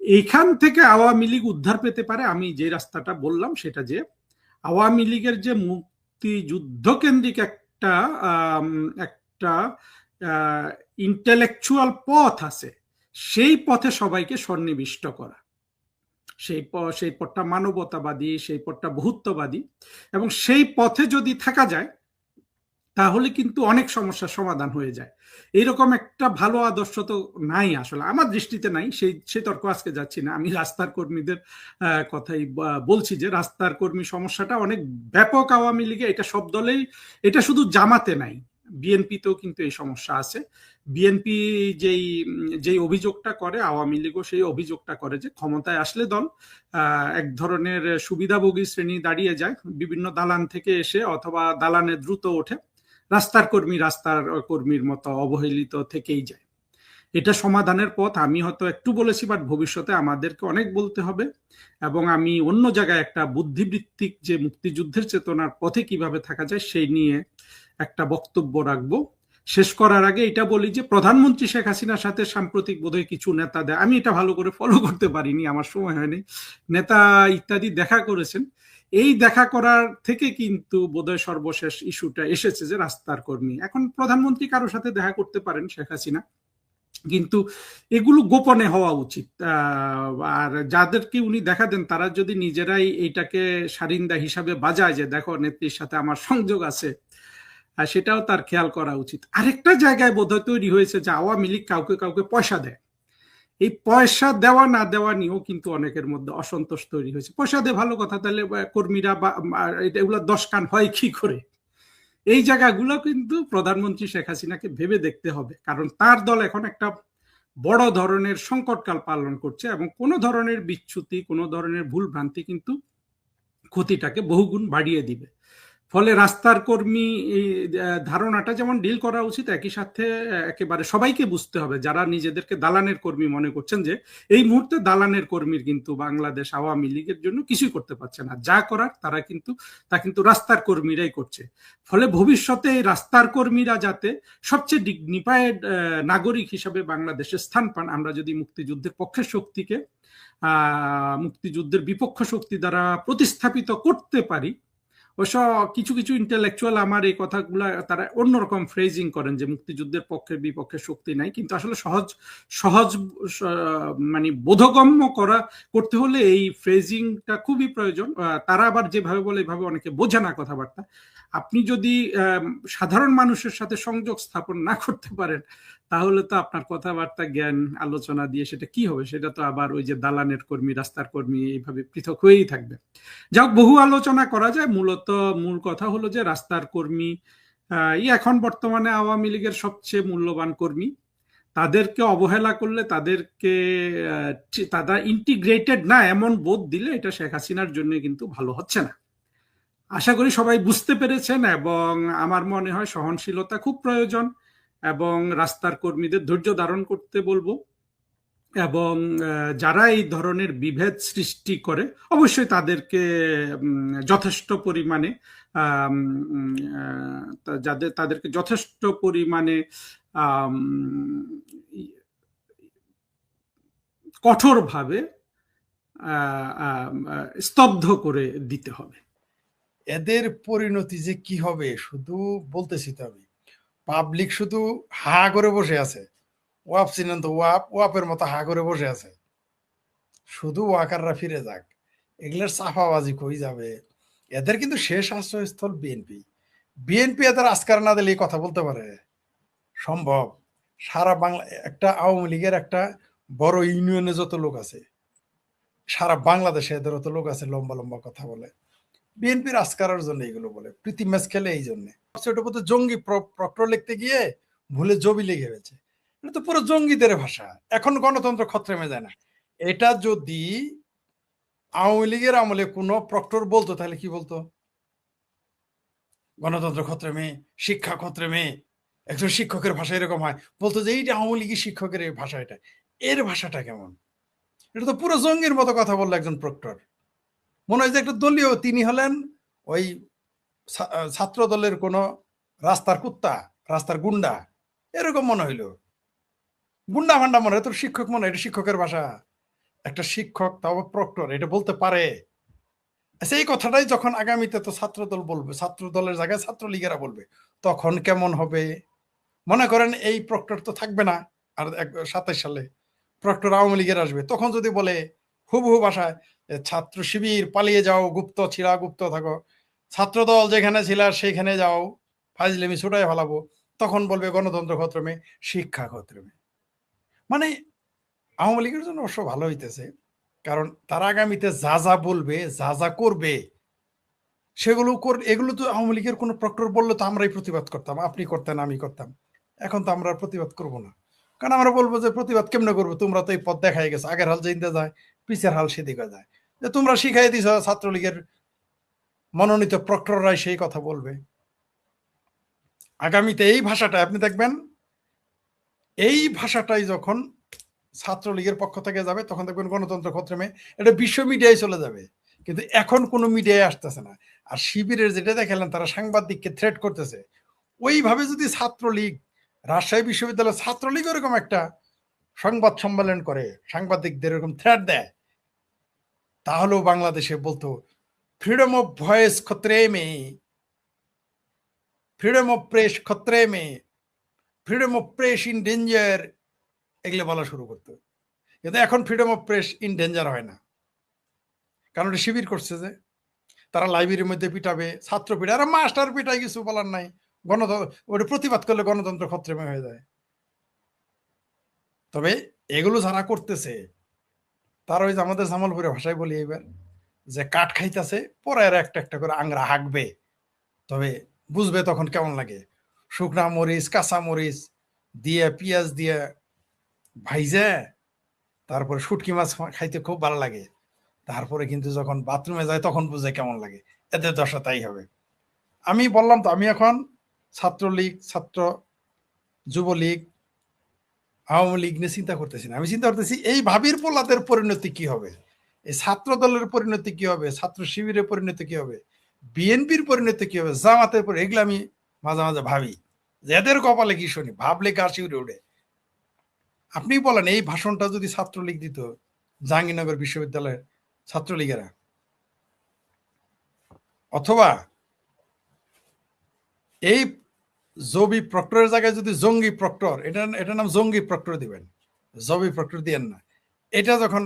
এইখান থেকে আওয়ামী লীগ উদ্ধার পেতে পারে। আমি যে রাস্তাটা বললাম সেটা, যে আওয়ামী লীগের যে মুক্তিযুদ্ধ কেন্দ্রিক একটা ইন্টেলেকচুয়াল পথ আছে, সেই পথে সবাইকে সন্নিবিষ্ট করা, সেই পথটা মানবতাবাদী, সেই পথটা বহুত্ববাদী, এবং সেই পথে যদি থাকা যায় তাহলে কিন্তু অনেক সমস্যার সমাধান হয়ে যায়। এইরকম একটা ভালো আদর্শ তো নাই, আসলে আমার দৃষ্টিতে নাই। সেই তর্ক আজকে যাচ্ছি না, আমি রাস্তার কর্মীদের কথাই বলছি, যে রাস্তার কর্মী সমস্যাটা অনেক ব্যাপক আওয়ামী লীগে, এটা সব দলেই, এটা শুধু জামাতে নাই, বিএনপিতেও কিন্তু এই সমস্যা আছে। বিএনপি যেই অভিযোগটা করে, আওয়ামী লীগও সেই অভিযোগটা করে, যে ক্ষমতায় আসলে দল এক ধরনের সুবিধাভোগী শ্রেণী দাঁড়িয়ে যায়, বিভিন্ন দালান থেকে এসে অথবা দালানে দ্রুত ওঠে, রাস্তার কর্মীর মতো অবহেলিত থেকেই যায়। এটা সমাধানের পথ আমি হয়তো একটু বলেছি, বাট ভবিষ্যতে আমাদেরকে অনেক বলতে হবে। এবং আমি অন্য জায়গায় একটা বুদ্ধিবৃত্তিক যে মুক্তিযুদ্ধের চেতনার পথে কিভাবে থাকা যায় সেই নিয়ে একটা বক্তব্য রাখবো। শেষ করার আগে এটা বলি যে প্রধানমন্ত্রী শেখ হাসিনার সাথে সাম্প্রতিক বোধহয় কিছু নেতা আমি এটা ভালো করে ফলো করতে পারিনি, আমার সময় হয়নি, নেতা ইত্যাদি দেখা করেছেন। এই দেখা করার থেকে কিন্তু বোধহয় সর্বশেষ ইস্যুটা এসেছে যে রাস্তার কর্মী। এখন প্রধানমন্ত্রী কারোর সাথে দেখা করতে পারেন, শেখ হাসিনা, কিন্তু এগুলো গোপনে হওয়া উচিত। আর যাদেরকে উনি দেখা দেন তারা যদি নিজেরাই এইটাকে সারিন্দা হিসাবে বাজায় যে দেখো নেত্রীর সাথে আমার সংযোগ আছে, সেটাও তার খেয়াল করা উচিত। আরেকটা জায়গায় বোধহয় তৈরি হয়েছে যে আওয়ামী লীগ কাউকে কাউকে পয়সা দেয়। এই পয়সা দেওয়া না দেওয়া নিয়েও কিন্তু অনেকের মধ্যে অসন্তোষ তৈরি হয়েছে। পয়সা দিয়ে ভালো কথা, তাহলে কর্মীরা বা এগুলো 10 কান হয় কি করে? এই জায়গাগুলো কিন্তু প্রধানমন্ত্রী শেখ হাসিনাকে ভেবে দেখতে হবে, কারণ তার দল এখন একটা বড় ধরনের সংকটকাল পালন করছে এবং কোনো ধরনের বিচ্যুতি, কোনো ধরনের ভুল ভ্রান্তি কিন্তু ক্ষতিটাকে বহুগুণ বাড়িয়ে দিবে। ফলে রাস্তার কর্মী ধারণাটা যেমন ডিল করা উচিত, একই সাথে একেবারে সবাইকে বুঝতে হবে যারা নিজেদেরকে দালানের কর্মী মনে করছেন যে এই মুহূর্তে দালানের কর্মীর কিন্তু বাংলাদেশ আওয়ামী লীগের জন্য কিছুই করতে পারছে না, যা করার তা কিন্তু রাস্তার কর্মীরাই করছে। ফলে ভবিষ্যতে এই রাস্তার কর্মীরা যাতে সবচেয়ে ডিগনিফাইড নাগরিক হিসাবে বাংলাদেশে স্থান পান, আমরা যদি মুক্তিযুদ্ধের পক্ষের শক্তিকে মুক্তিযুদ্ধের বিপক্ষ শক্তি দ্বারা প্রতিস্থাপিত করতে পারি। অবশ্য কিছু কিছু ইন্টেলেকচুয়াল আমার এই কথাগুলা তারা অন্যরকম ফ্রেজিং করেন যে মুক্তিযুদ্ধের পক্ষের বিপক্ষে শক্তি নাই, কিন্তু আসলে সহজ মানে বোধগম্য করতে হলে এই ফ্রেজিংটা খুবই প্রয়োজন। তারা আবার যেভাবে বলে এইভাবে অনেকে বোঝে না কথাবার্তা। আপনি যদি সাধারণ মানুষের সাথে সংযোগ স্থাপন না করতে পারেন, তাহলে তো আপনার কথাবার্তা জ্ঞান আলোচনা দিয়ে সেটা কি হবে? সেটা তো আবার ওই যে দালানের কর্মী, রাস্তার কর্মী এইভাবে পৃথক হয়েই থাকবে। যাক, বহু আলোচনা করা যায়। মূল কথা হলো যে রাস্তার কর্মী এখন বর্তমানে আওয়ামী লীগের সবচেয়ে মূল্যবান কর্মী। তাদেরকে অবহেলা করলে, তারা ইন্টিগ্রেটেড না এমন বোধ দিলে এটা শেখ হাসিনার জন্য কিন্তু ভালো হচ্ছে না। আশা করি সবাই বুঝতে পেরেছেন এবং আমার মনে হয় সহনশীলতা খুব প্রয়োজন এবং রাস্তার কর্মীদের ধৈর্য ধারণ করতে বলবো। এবং যারা এই ধরনের বিভেদ সৃষ্টি করে অবশ্যই তাদেরকে যথেষ্ট পরিমাণে তাদেরকে যথেষ্ট পরিমাণে কঠোরভাবে স্তব্ধ করে দিতে হবে। এদের পরিণতি যে কি হবে শুধু বলতেছি তো আমি, পাবলিক শুধু হা করে বসে আছে। ওয়াপ চিনেন তো, ওয়াপের মতো হা করে বসে আছে, শুধু ওয়াকাররা ফিরে যাক। এগুলোর চাপাবাজি কই যাবে? এদের কিন্তু শেষ আশ্রয়স্থল বিএনপি এদের আজকার না দিলে এই কথা বলতে পারে সম্ভব? সারা বাংলা একটা আওয়ামী লীগের একটা বড় ইউনিয়নে যত লোক আছে, সারা বাংলাদেশে এদের অত লোক আছে লম্বা লম্বা কথা বলে। বিএনপির আজকারের জন্য এগুলো বলে, প্রীতি ম্যাচ খেলে এই জন্যে। ছোট পথে জঙ্গি প্রক্টর লিখতে গিয়ে ভুলে জবি লেগে গেছে। এটা তো পুরো জঙ্গিদের ভাষা। এখন গণতন্ত্র খতরেমে যায় না। এটা যদি আওয়ামী লীগের আমলে কোনো প্রক্টর বলতো তাহলে কি বলতো? গণতন্ত্র খতরেমে, শিক্ষা খতরেমে। একজন শিক্ষকের ভাষা এরকম হয়, বলতো যে এইটা আওয়ামী লীগের শিক্ষকের ভাষা। এর ভাষাটা কেমন? এটা তো পুরো জঙ্গির মতো কথা বললো একজন প্রক্টর। মনে হয় যে একটা দলীয়, তিনি হলেন ওই ছাত্র দলের কোন রাস্তার কুত্তা, রাস্তার গুন্ডা, এরকম মনে হইল। গুন্ডা ভান্ডা মনে হয়, তোর শিক্ষক মনে হয় এটা শিক্ষকের ভাষা? একটা শিক্ষক তাও প্রক্টর এটা বলতে পারে? সেই কথাটাই যখন আগামীতে তো ছাত্র দল বলবে, ছাত্র দলের জায়গায় ছাত্রলীগেরা বলবে, তখন কেমন হবে? মনে করেন এই প্রক্টর তো থাকবে না আর 27 সালে প্রক্টর আওয়ামী লীগের আসবে, তখন যদি বলে হুবহু ভাষায় ছাত্র শিবির পালিয়ে যাও, গুপ্ত ছিলা গুপ্ত থাকো, ছাত্র দল যেখানে ছিল সেখানে যাও, ফাইজলেমি ছুটাই ফেলাবো, তখন বলবে গণতন্ত্র খতরমে, শিক্ষা খতরমে। মানে আওয়ামী লীগের জন্য অবশ্য ভালো হইতেছে, কারণ তারা আগামীতে যা যা বলবে, যা যা করবে এগুলো তো আওয়ামী লীগের কোনো প্রক্টর বললে তো আমরাই প্রতিবাদ করতাম, আপনি করতেন, আমি করতাম। এখন তো আমরা প্রতিবাদ করব না, কারণ আমরা বলবো যে প্রতিবাদ কেমনে করবো? তোমরা তো এই পথ দেখাই গেছো, আগের হাল যেতে যায়, পিছের হাল সেদিকে যায়। যে তোমরা শিখাই দিছ, ছাত্রলীগের মনোনীত প্রক্টররাই সেই কথা বলবে। আগামীতে এই ভাষাটা আপনি দেখবেন, এই ভাষাটাই যখন ছাত্রলীগের পক্ষ থেকে যাবে তখন দেখবেন গণতন্ত্র খতরমে এটা বিশ্ব মিডিয়ায় চলে যাবে। কিন্তু এখন কোনো মিডিয়ায় আসতেছে না। আর শিবিরের যেটা দেখালেন, তারা সাংবাদিককে থ্রেট করতেছে, ওইভাবে যদি ছাত্রলীগ, রাজশাহী বিশ্ববিদ্যালয়ের ছাত্রলীগ এরকম একটা সংবাদ সম্মেলন করে, সাংবাদিকদের এরকম থ্রেট দেয়, তাহলেও বাংলাদেশে বলতো फ्रीडम ऑफ वॉइस खतरे में, फ्रीडम ऑफ प्रेस खतरे में, freedom of press in danger, এগুলো বলা শুরু করতো। কিন্তু এখন freedom of press in danger হয় না, কারণ এটা শিবির করছে যে তারা লাইব্রেরির মধ্যে পিটাবে, ছাত্র পিটা, আর মাস্টার পিটাই, কিছু বলার নাই। গণতন্ত্র ওটা প্রতিবাদ করলে গণতন্ত্র খতরেমে হয়ে যায়। তবে এগুলো যারা করতেছে তারা ওই যে আমাদের জামালপুরের ভাষায় বলি এবার, যে কাঠ খাইতেছে পরে আর একটা একটা করে আংরা হাঁকবে, তবে বুঝবে তখন কেমন লাগে। শুকনা মরিচ, কাঁচা মরিচ দিয়ে, পেঁয়াজ দিয়ে ভাইজে তারপরে শুটকি মাছ খাইতে খুব ভালো লাগে। তারপরে কিন্তু যখন বাথরুমে যায় তখন বুঝে কেমন লাগে। এদের দশা তাই হবে। আমি বললাম তো, আমি এখন ছাত্রলীগ, ছাত্র যুবলীগ, আওয়ামী লীগ নিয়ে চিন্তা করতেছি না। আমি চিন্তা করতেছি এই ভাবির পোলাদের পরিণতি কি হবে, এই ছাত্র দলের পরিণতি কি হবে, ছাত্র শিবিরের পরিণতি কি হবে, বিএনপির পরিণতি কি হবে, জামাতের পরিণতি। এগুলো আমি মাঝে মাঝে ভাবি যে এদের কপালে কি শুনি, ভাবলে গা শিউরে উঠে। আপনি বলেন এই ভাষণটা যদি ছাত্রলীগ দিত, জাহাঙ্গীরনগর বিশ্ববিদ্যালয়ের ছাত্রলীগেরা, অথবা এই জবি প্রক্টরের জায়গায় যদি জঙ্গি প্রক্টর, এটার নাম জঙ্গি প্রক্টর দিবেন, জবি প্রক্টর দিয়েন না। এটা যখন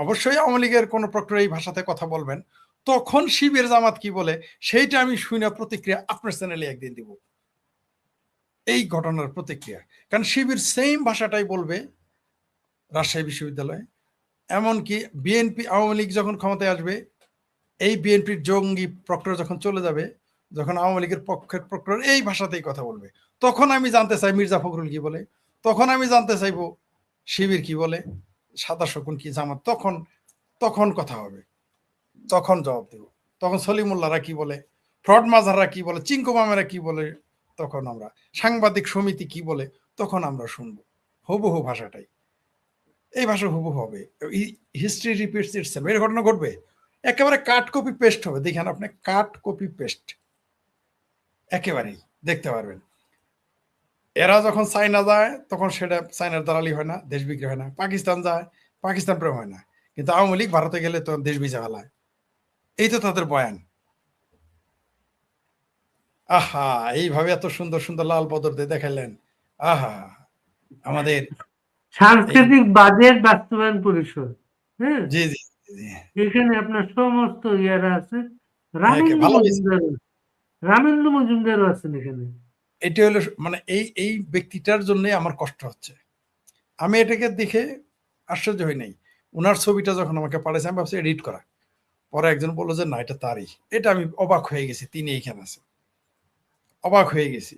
অবশ্যই আওয়ামী লীগের কোন প্রক্টর এই ভাষাতে কথা বলবেন, তখন শিবির জামাত কি বলে সেইটা আমি শুনে প্রতিক্রিয়া আপনার চ্যানেলে একদিন দিব, এই ঘটনার প্রতিক্রিয়া। কারণ শিবির সেম ভাষাটাই বলবে রাজশাহী বিশ্ববিদ্যালয়ে। এমনকি বিএনপি, আওয়ামী লীগ যখন ক্ষমতায় আসবে, এই বিএনপির জঙ্গি প্রক্টর যখন চলে যাবে, যখন আওয়ামী লীগের পক্ষের প্রক্টর এই ভাষাতেই কথা বলবে, তখন আমি জানতে চাই মির্জা ফখরুল কি বলে, তখন আমি জানতে চাইবো শিবির কি বলে, সাদা শকুন কি, জামাত, তখন কথা হবে, তখন জবাব দেব। তখন সলিমুল্লাহরা কি বলে, ফ্রড মাজাররা কি বলে, চিঙ্কু মামেরা কি বলে, তখন আমরা, সাংবাদিক সমিতি কি বলে, তখন আমরা শুনবো হুবহু ভাষাটাই। এই ভাষা হুবহু হবে। হিস্ট্রি রিপিটস ইটসেলফ, এর ঘটনা ঘটবে, একেবারে কাট কপি পেস্ট হবে। দেখেন আপনি, কাট কপি পেস্ট একেবারেই দেখতে পারবেন। এরা যখন চায়না যায় তখন সেটা চায়নার দালালি হয় না, দেশ বিক্রি হয় না। পাকিস্তান যায়, পাকিস্তান প্রেম হয় না। কিন্তু আওয়ামী লীগ ভারতে গেলে তো দেশ বিজা ফেলায়, এই তো তাদের বয়ান। আহা, এইভাবে এত সুন্দর সুন্দর লাল বদর দিয়ে দেখাইলেন। আহা, আমাদের সাংস্কৃতিক বাজেট বাস্তবায়ন পরিষদ, হ্যাঁ, জি জি জি, এখানে আপনার সমস্ত ইয়ারা আছে। ভালো হয়েছে। রামেন্দ্র মজুমদারও আছেন এখানে। এটা হলো মানে এই ব্যক্তিটার জন্য আমার কষ্ট হচ্ছে। আমি এটাকে দেখে আশ্চর্য হই নাই। ওনার ছবিটা যখন আমাকে পাঠাইছে আমি ভাবছি এডিট করা, পরে একজন বললো যে না এটা তারই। এটা আমি অবাক হয়ে গেছি, তিনি এইখানে আছেন, অবাক হয়ে গেছি,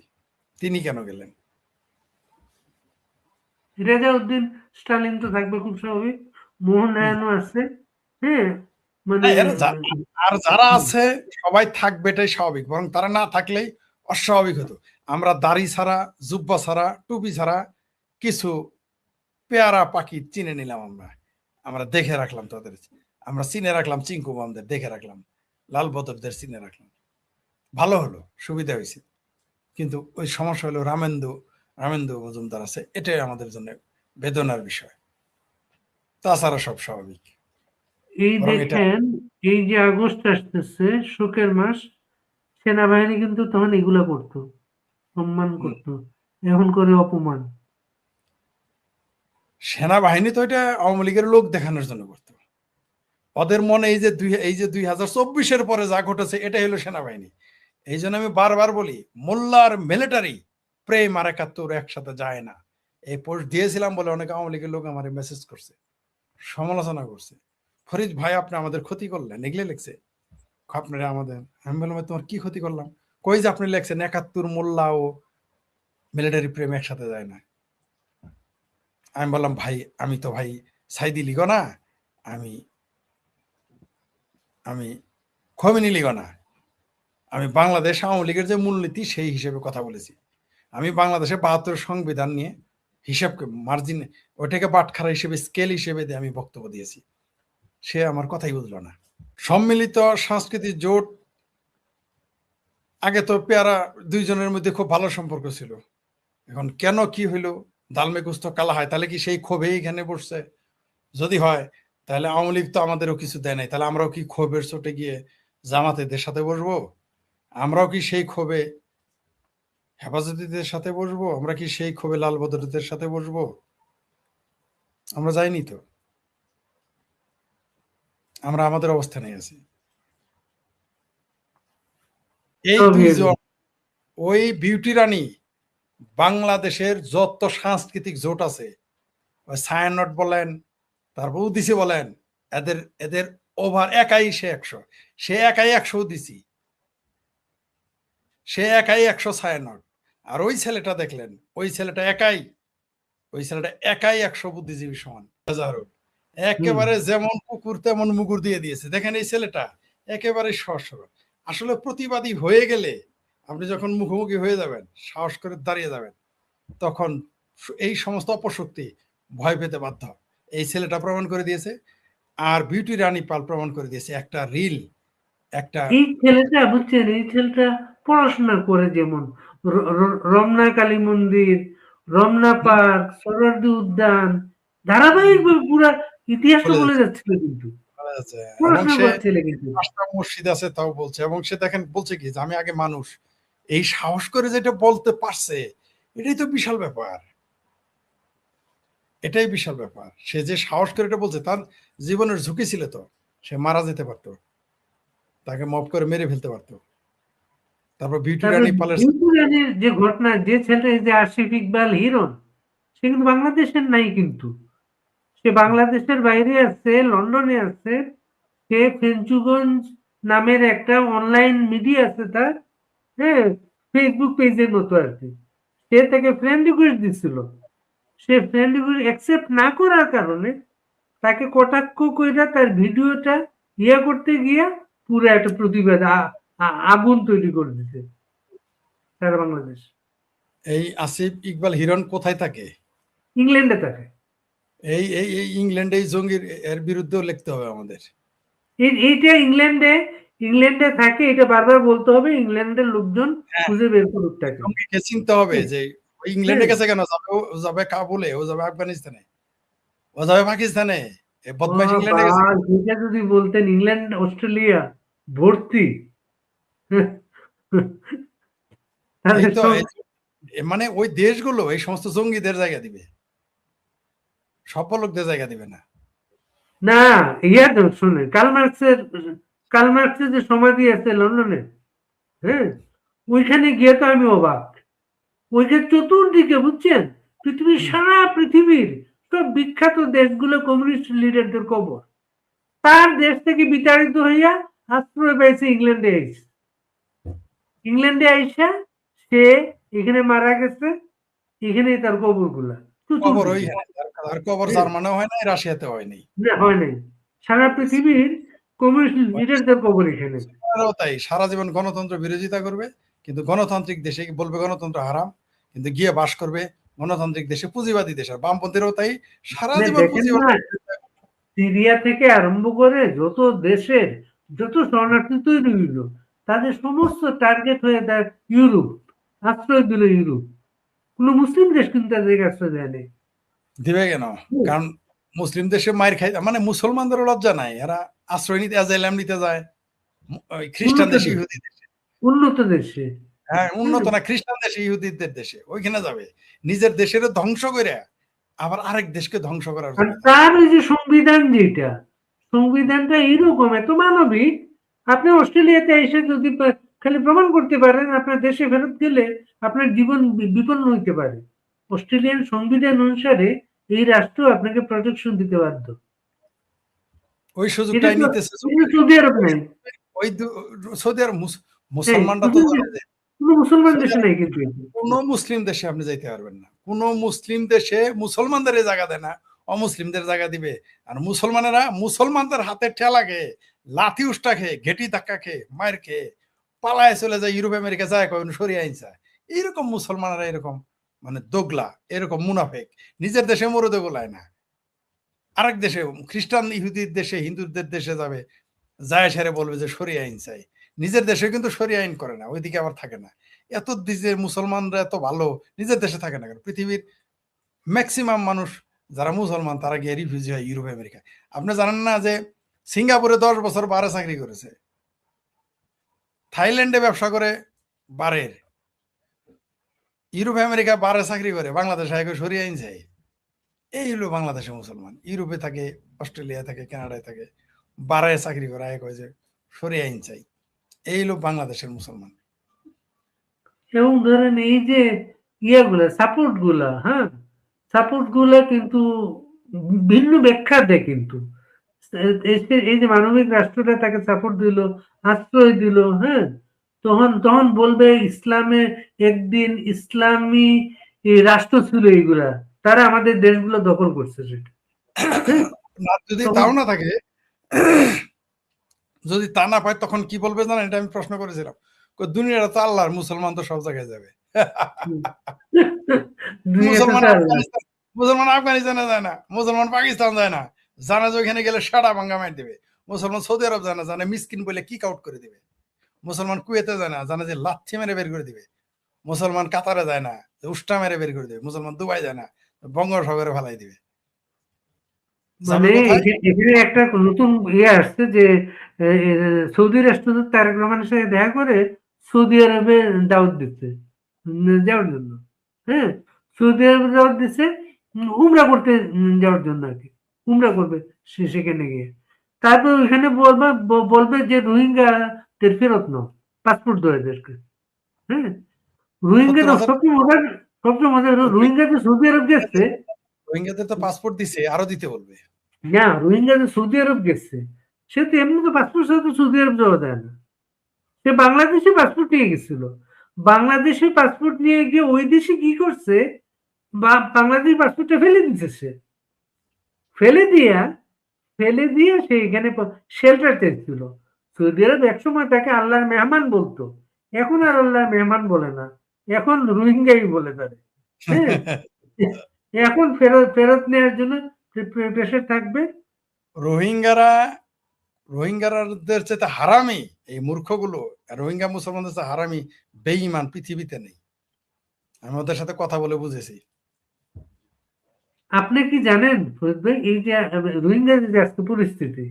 তিনি কেন গেলেন। রেজাউদ্দিন স্টালিন তো থাকবে খুব স্বাভাবিক, মোহনরায়নও আছে, হ্যাঁ, মানে আর যারা আছে সবাই থাকবে, এটাই স্বাভাবিক। বরং তারা না থাকলেই অস্বাভাবিক হতো। আমরা দাড়ি ছাড়া, জুব্বা ছাড়া, টুপি ছাড়া কিছু পেয়ারা পাখি চিনে নিলাম। আমরা দেখে রাখলাম তাদের, আমরা চিনে রাখলাম চিঙ্কু বামদের, দেখে রাখলাম লাল বদরদের, চিনে রাখলাম। ভালো হলো, সুবিধা হয়েছে। কিন্তু ওই সমস্যা হলো রামেন্দু মজুমদার আছে, এটাই আমাদের জন্য বেদনার বিষয়। তাছাড়া সব স্বাভাবিক। এই দেখেন, এই যে আগস্ট আসতেছে, শোকের মাস, সেনাবাহিনী কিন্তু তখন এগুলা করতো, সম্মান করতো, এখন করে অপমান। সেনাবাহিনী তো এটা আওয়ামী লীগের লোক দেখানোর জন্য করতো। ওদের মনে এই যে 2024 পরে যা ঘটেছে এটাই হলো সেনাবাহিনী। এই জন্য আমি বারবার বলি, মোল্লার মিলিটারি প্রেম আর 71 একসাথে যায় না। এই পোস্ট দিয়েছিলাম বলে অনেক আওয়ামী লীগের লোক আমার মেসেজ করছে, সমালোচনা করছে, ফরিদ ভাই আপনি আমাদের ক্ষতি করলেন, এগুলো লিখছে আপনারা আমাদের। আমি বললাম তোমার কি ক্ষতি করলাম? কই যে আপনি লিখছেন 71 মোল্লা ও মিলিটারি প্রেম একসাথে যায় না। আমি বললাম ভাই, আমি তো ভাই সাইদি লিগ না, আমি খমিনি লিগ না, আমি বাংলাদেশ আওয়ামী লীগের যে মূলনীতি সেই হিসেবে কথা বলেছি। আমি বাংলাদেশে 72 সংবিধান নিয়ে হিসাবকে মার্জিন, ওইটাকে বাটখারা হিসেবে, স্কেল হিসেবে দিয়ে আমি বক্তব্য দিয়েছি। সে আমার কথাই বুঝলো না। সম্মিলিত সাংস্কৃতিক জোট, আগে তো পেয়ারা দুইজনের মধ্যে খুব ভালো সম্পর্ক ছিল, এখন কেন কি হইলো, দালমে কুস্ত কালা হয়, তাহলে কি সেই ক্ষোভেই এখানে বসছে? যদি হয় তাহলে আওয়ামী লীগ তো আমাদেরও কিছু দেয় নাই, তাহলে আমরাও কি ক্ষোভের চোটে গিয়ে জামাতেদের সাথে বসবো? আমরাও কি সেই ক্ষোভে হেফাজতিদের সাথে বসবো? আমরা কি সেই ক্ষোভে লাল বদরদের সাথে বসবো? আমরা যাইনি তো। আমরা আমাদের অবস্থানে আছি। এই দুইজন, ওই বিউটি রানী বাংলাদেশের যত সাংস্কৃতিক জোট আছে, ওই ছায়ানট বলেন, তারপর উদিসি বলেন, এদের এদের ওভার একাই সে 100, সে একাই 100 দিছি, সে একাই 100 ছায়ানট। আর ওই ছেলেটা দেখলেন, ওই ছেলেটা একাই 100 বুদ্ধিজীবী সমান। একেবারে যেমন কুকুর তেমন মুগুর দিয়ে দিয়েছে। দেখেন এই ছেলেটা একেবারে সহসর। আসলে প্রতিবাদী হয়ে গেলে, আপনি যখন মুখোমুখি হয়ে যাবেন, সাহস করে দাঁড়িয়ে যাবেন, তখন এই সমস্ত অপশক্তি ভয় পেতে বাধ্য। এই ছেলেটা প্রমাণ করে দিয়েছে, আর বিউটি রানী পাল প্রমাণ করে দিয়েছে। একটা রিল, একটা এই ছেলেটা বুঝছেন, এই ছেলেটা পড়াশোনা করে, যেমন রমনা কালী মন্দির, রমনা পার্ক, সোহরাওয়ার্দী উদ্যান, ধারাবাহিকভাবে পুরা ইতিহাসটা বলে যাচ্ছিল কিন্তু এবং পড়াশোনা সে করার ছেলে কিন্তু। 5টা মসজিদ আছে তাও বলছে। এবং সে দেখেন বলছে কি যে আমি আগে মানুষ। এই সাহস করে যেটা বলতে পারছে, এটাই তো বিশাল ব্যাপার। এটাই বিশাল ব্যাপার। সে যে সাহস করে এটা বলছে, তার জীবনের ঝুঁকি ছিল তো। সে মারা যেতে পারতো, তাকে মব করে মেরে ফেলতে পারতো। তারপর বিউটি তারপর রানী পালের বিউটি রানীর যে ঘটনা, যে ছেলেটা, এই যে আসিফ ইকবাল হিরণ, সে কিন্তু বাংলাদেশের নাই কিন্তু, সে বাংলাদেশের বাইরে আছে, লন্ডনে আছে। সে ফেঞ্চুগঞ্জ নামের একটা অনলাইন মিডিয়া আছে তার, হ্যাঁ, ফেসবুক পেজের মতো আর কি। সে তাকে ফ্রেন্ড রিকোয়েস্ট দিছিল, সে ফ্রেন্ড রিকোয়েস্ট অ্যাকসেপ্ট না করার কারণে তাকে কটাক্ষ কইরা তার ভিডিওটা করতে গিয়া পুরো একটা প্রতিবাদ আগুন তৈরি করে দিছে সারা বাংলাদেশ। এই আসিফ ইকবাল হিরণ কোথায় থাকে? ইংল্যান্ডে থাকে। এই এই এই ইংল্যান্ডে এই জঙ্গির এর বিরুদ্ধেও লিখতে হবে আমাদের। এইটা ইংল্যান্ডে থাকে, এটা বারবার বলতে হবে, ইংল্যান্ডের লোকজন খুঁজে বের করুক তাকে। জঙ্গিকে চিনতে হবে যে ওই ইংল্যান্ডে গেছে কেন? ও যাবে কাবুলে, ও যাবে আফগানিস্তানে, ও যাবে পাকিস্তানে। এই বদমাইশ ইংল্যান্ডে গেছে। এটা যদি বলতেন ইংল্যান্ড অস্ট্রেলিয়া ভর্তি, এই তো মানে ওই দেশগুলো এই সমস্ত জঙ্গিদের জায়গা দিবে, সফল লোকদের জায়গা দিবে না। না, তো শুনে কার্ল মার্কসের যে সমাধি আছে লন্ডনে, হ্যাঁ, ওইখানে গিয়ে তো আমি অবাক। ওইখানে চতুর্দিকে বুঝছেন, সারা পৃথিবীর সব বিখ্যাত দেশগুলো কমিউনিস্ট লিডারদের কবর। তার দেশ থেকে বিতাড়িত হইয়া আশ্রয় পেয়েছে ইংল্যান্ডে আইসা সে এখানে মারা গেছে, এখানেই তার কবর গুলা। কবর ওইখানে, আর কবর জার্মানিও হয় নাই, রাশিয়াতে হয় নাই। হয় নাই, সারা পৃথিবীর কমিউনিস্ট লিডারদের কবর এখানে। তাই সারা জীবন গণতন্ত্র বিরোধিতা করবে, কিন্তু গণতান্ত্রিক দেশে বলবে গণতন্ত্র হারাম, কিন্তু গিয়ে বাস করবে গণতান্ত্রিক দেশে, পুঁজিবাদী দেশ। আর বামপন্থীরাও তাই, সারা জীবন সিরিয়া থেকে আরম্ভ করে যত দেশের যত শরণার্থী তৈরি হইল, তাদের সমস্ত টার্গেট হয়ে দেয় ইউরোপ। আশ্রয় দিল ইউরোপ, কোন মুসলিম দেশ কিন্তু তাদেরকে আশ্রয় দেয় নাই। দিবে কেন? কারণ মুসলিম দেশে মায়ের খাই, মানে মুসলমানদেরও লজ্জা নাই, এরা আশ্রয় নিতে অ্যাজাইলাম নিতে যায় খ্রিস্টান দেশে, ইহুদি দেশে, উন্নত দেশে। হ্যাঁ উন্নত না, খ্রিস্টান দেশে, ইহুদিদের দেশে, ওইখানে যাবে নিজের দেশের ধ্বংস করে আবার আরেক দেশকে ধ্বংস করার জন্য। তার ওই যে সংবিধান, যেটা সংবিধানটা এরকম এত মানবিক, আপনি অস্ট্রেলিয়াতে এসে যদি খালি প্রমাণ করতে পারেন আপনার দেশে ফেরত গেলে আপনার জীবন বিপন্ন হইতে পারে, অস্ট্রেলিয়ান সংবিধান অনুসারে এই রাষ্ট্র আপনাকে প্রোটেকশন দিতে বাধ্য। ওই সুযোগটাই নিতেছে সৌদি আরব নাই, ওই সৌদি আরব। মুসলমানরা তো কোনো মুসলমান দেশে নাই, কিন্তু কোনো মুসলিম দেশে আপনি যাইতে পারবেন না। কোনো মুসলিম দেশে মুসলমানদের জায়গা দেয় না, অমুসলিমদের জায়গা দিবে। আর মুসলমানেরা মুসলমানদের হাতে ঠেলা খেয়ে, লাথি উষ্টা খেয়ে, ঘেটি ধাক্কা খেয়ে, মায়ের খেয়ে পালায় চলে যায় ইউরোপ আমেরিকা, যায় কখন সরিয়ে আইনছে। এইরকম মুসলমানেরা এরকম মানে দোগলা, এরকম মুনাফেক, নিজের দেশে মরদে গোলায় না, আরেক দেশে খ্রিস্টান ইহুদির দেশে, হিন্দুদের দেশে যাবে, যায় সেরে বলবে যে সরিয়ে আইন চাই। নিজের দেশে কিন্তু সরিয়ে আইন করে না, ওইদিকে আবার থাকে না। এত দিকে মুসলমানরা এত ভালো, নিজের দেশে থাকে না কেন? পৃথিবীর ম্যাক্সিমাম মানুষ যারা মুসলমান তারা গিয়ে রিফিউজি হয় ইউরোপ আমেরিকা। আপনি জানেন না যে সিঙ্গাপুরে 10 বছর বারে চাকরি করেছে, থাইল্যান্ডে ব্যবসা করে বারের, ইউরোপ আমেরিকা বারে চাকরি করে, বাংলাদেশে আগে সরিয়ে আইন যায়। এই হলো বাংলাদেশের মুসলমান। ইউরোপে থাকে, অস্ট্রেলিয়া থাকে, কানাডায় থাকে, বারে চাকরি করে আগে কয় যে সরিয়ে আইন চাই। এই হলো বাংলাদেশের মুসলমান। এবং ধরেন এই যে ইয়েগুলা সাপোর্ট গুলা, হ্যাঁ, সাপোর্ট গুলা কিন্তু ভিন্ন ব্যাখ্যা দেয় কিন্তু। এই যে মানবিক রাষ্ট্রটা তাকে সাপোর্ট দিল, আশ্রয় দিল, হ্যাঁ, তখন তখন বলবে ইসলামে একদিন ইসলামী রাষ্ট্র ছিল এইগুলা, তারা আমাদের দেশগুলো দখল করছে সেটা। হ্যাঁ, না যদি তাও না থাকে, যদি তা না পায় তখন কি বলবে জানেন? এটা আমি প্রশ্ন করেছিলাম, দুনিয়াটা তো আল্লাহর, মুসলমান তো সব জায়গায় যাবে। মুসলমান আফগানিস্তান, মুসলমান আফগানিস্তানে যায় না, মুসলমান পাকিস্তান যায় না, জানে যে ওইখানে গেলে সাড়া ভাঙ্গা মার দিবে। মুসলমান সৌদি আরব যায় না, জানে মিসকিন বলে কিক আউট করে দিবে। মুসলমান কুয়েতে যায় না, জানে যে লাথি মেরে বের করে দিবে। মুসলমান কাতারে যায় না, উষ্টা মেরে বের করে দিবে। মুসলমান দুবাই যায় না, বঙ্গোপসাগরে ফেলাই দিবে। মানে এখানে একটা নতুন ইয়ে আসছে যে সৌদি রাষ্ট্রদূত তারেক রহমানের সাথে দেখা করে সৌদি আরবে দাওয়াত দিচ্ছে যাওয়ার জন্য। হ্যাঁ, সৌদি আরবে দাওয়াত দিচ্ছে উমরা করতে যাওয়ার জন্য আর কি, উমরা করবে সেখানে গিয়ে। তারপর ওইখানে বলবে যে রোহিঙ্গাদের ফেরত নাও, পাসপোর্ট দেয় এদেরকে। হ্যাঁ, রোহিঙ্গা তো সবচেয়ে মজা রোহিঙ্গা যে সৌদি আরব গেছে, রোহিঙ্গাদের তো পাসপোর্ট দিছে, আরো দিতে বলবে। না, রোহিঙ্গা যে সৌদি আরব গেছে সে তো এমনি তো পাসপোর্ট ছাড়া তো সৌদি আরব যাওয়া যায় না। সে বাংলাদেশে পাসপোর্ট নিয়ে গেছিল, বাংলাদেশে পাসপোর্ট নিয়ে গিয়ে ওই দেশে কি করছে, বাংলাদেশ পাসপোর্টটা ফেলে দিচ্ছে, সে ফেলে দিয়ে সে এখানে শেল্টার চাইছিল। সৌদি আরব একসময় তাকে আল্লাহর মেহমান বলতো, এখন আর আল্লাহর মেহমান বলে না, এখন রোহিঙ্গাই বলে তারে। হ্যাঁ, এখন ফেরত নেওয়ার জন্য প্রেশার থাকবে। রোহিঙ্গাদের চেয়ে হারামি এই মূর্খগুলো, রোহিঙ্গা মুসলমানদের চেয়ে হারামি বেঈমান পৃথিবীতে নেই। আমি ওদের সাথে কথা বলে বুঝেছি। আপনি কি জানেন ফরিদ ভাই, এই যে রোহিঙ্গাদের যে আজকে পরিস্থিতি,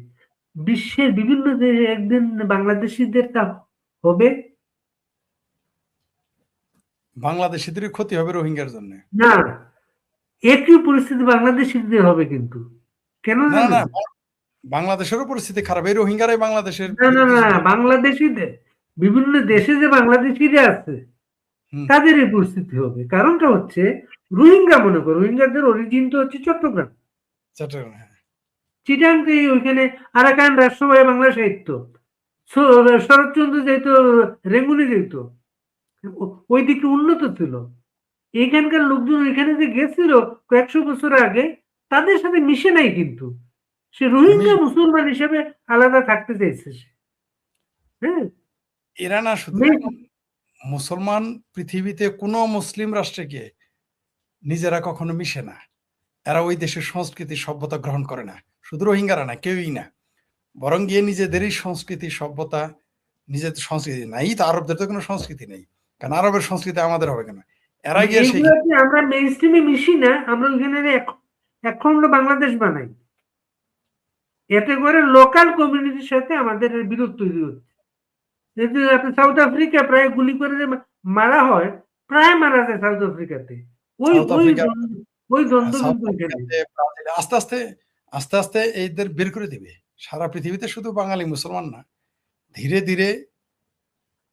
বিশ্বের বিভিন্ন দেশে একদিন বাংলাদেশিদের তা হবে বাংলাদেশিদেরই ক্ষতি হবে রোহিঙ্গার জন্য। না, একই পরিস্থিতি বাংলাদেশিদের হবে কিন্তু। কেন না জানেন? না, বাংলাদেশেরও পরিস্থিতি খারাপ, এই রোহিঙ্গারাই বাংলাদেশের না, বাংলাদেশিদের বিভিন্ন দেশে যে বাংলাদেশিরা আছে হুম, তাদের এই পরিস্থিতি হবে। কারণটা হচ্ছে রোহিঙ্গা, মনে করো রোহিঙ্গাদের অরিজিন তো হচ্ছে চট্টগ্রাম, চট্টগ্রাম, হ্যাঁ। চিটাং থেকে ওইখানে আরাকান রাষ্ট্রসভায় বাংলা সাহিত্য, শরৎচন্দ্র যেত, রেঙ্গুনি যেত, ওই দিকে উন্নত ছিল। এখানকার লোকজন এখানে যে গেছিল কয়েকশো বছর আগে, তাদের সাথে মিশে নাই কিন্তু, সে রোহিঙ্গা মুসলমান হিসেবে আলাদা থাকতে চাইছে সে। হ্যাঁ, এরা না শুধু মুসলমান, পৃথিবীতে কোনো মুসলিম রাষ্ট্রে গিয়ে নিজেরা কখনো মিশে না। এরা ওই দেশের সংস্কৃতি সভ্যতা গ্রহণ করে না। শুধু রোহিঙ্গারা না, কেউই না, বরং গিয়ে নিজেদেরই সংস্কৃতি সভ্যতা, নিজেদের সংস্কৃতি নাই তো। আরবদের তো কোনো সংস্কৃতি নেই, কারণ আরবের সংস্কৃতি আমাদের হবে কেন? এরা গিয়ে সেই আমরা মেইন স্ট্রিমে মিশি না, আমরা ওইখানে এখন বাংলাদেশ বানাই, এতে করে লোকাল কমিউনিটির সাথে আমাদের বিরোধ তৈরি হচ্ছে। সাউথ আফ্রিকা প্রায় গুলি করে মারা হয়, প্রায় মারা যায় সাউথ আফ্রিকাতে, ওই দ্বন্দ্ব কিন্তু আস্তে আস্তে আস্তে আস্তে এদের বের করে দিবে। সারা পৃথিবীতে শুধু বাঙালি মুসলমান না, ধীরে ধীরে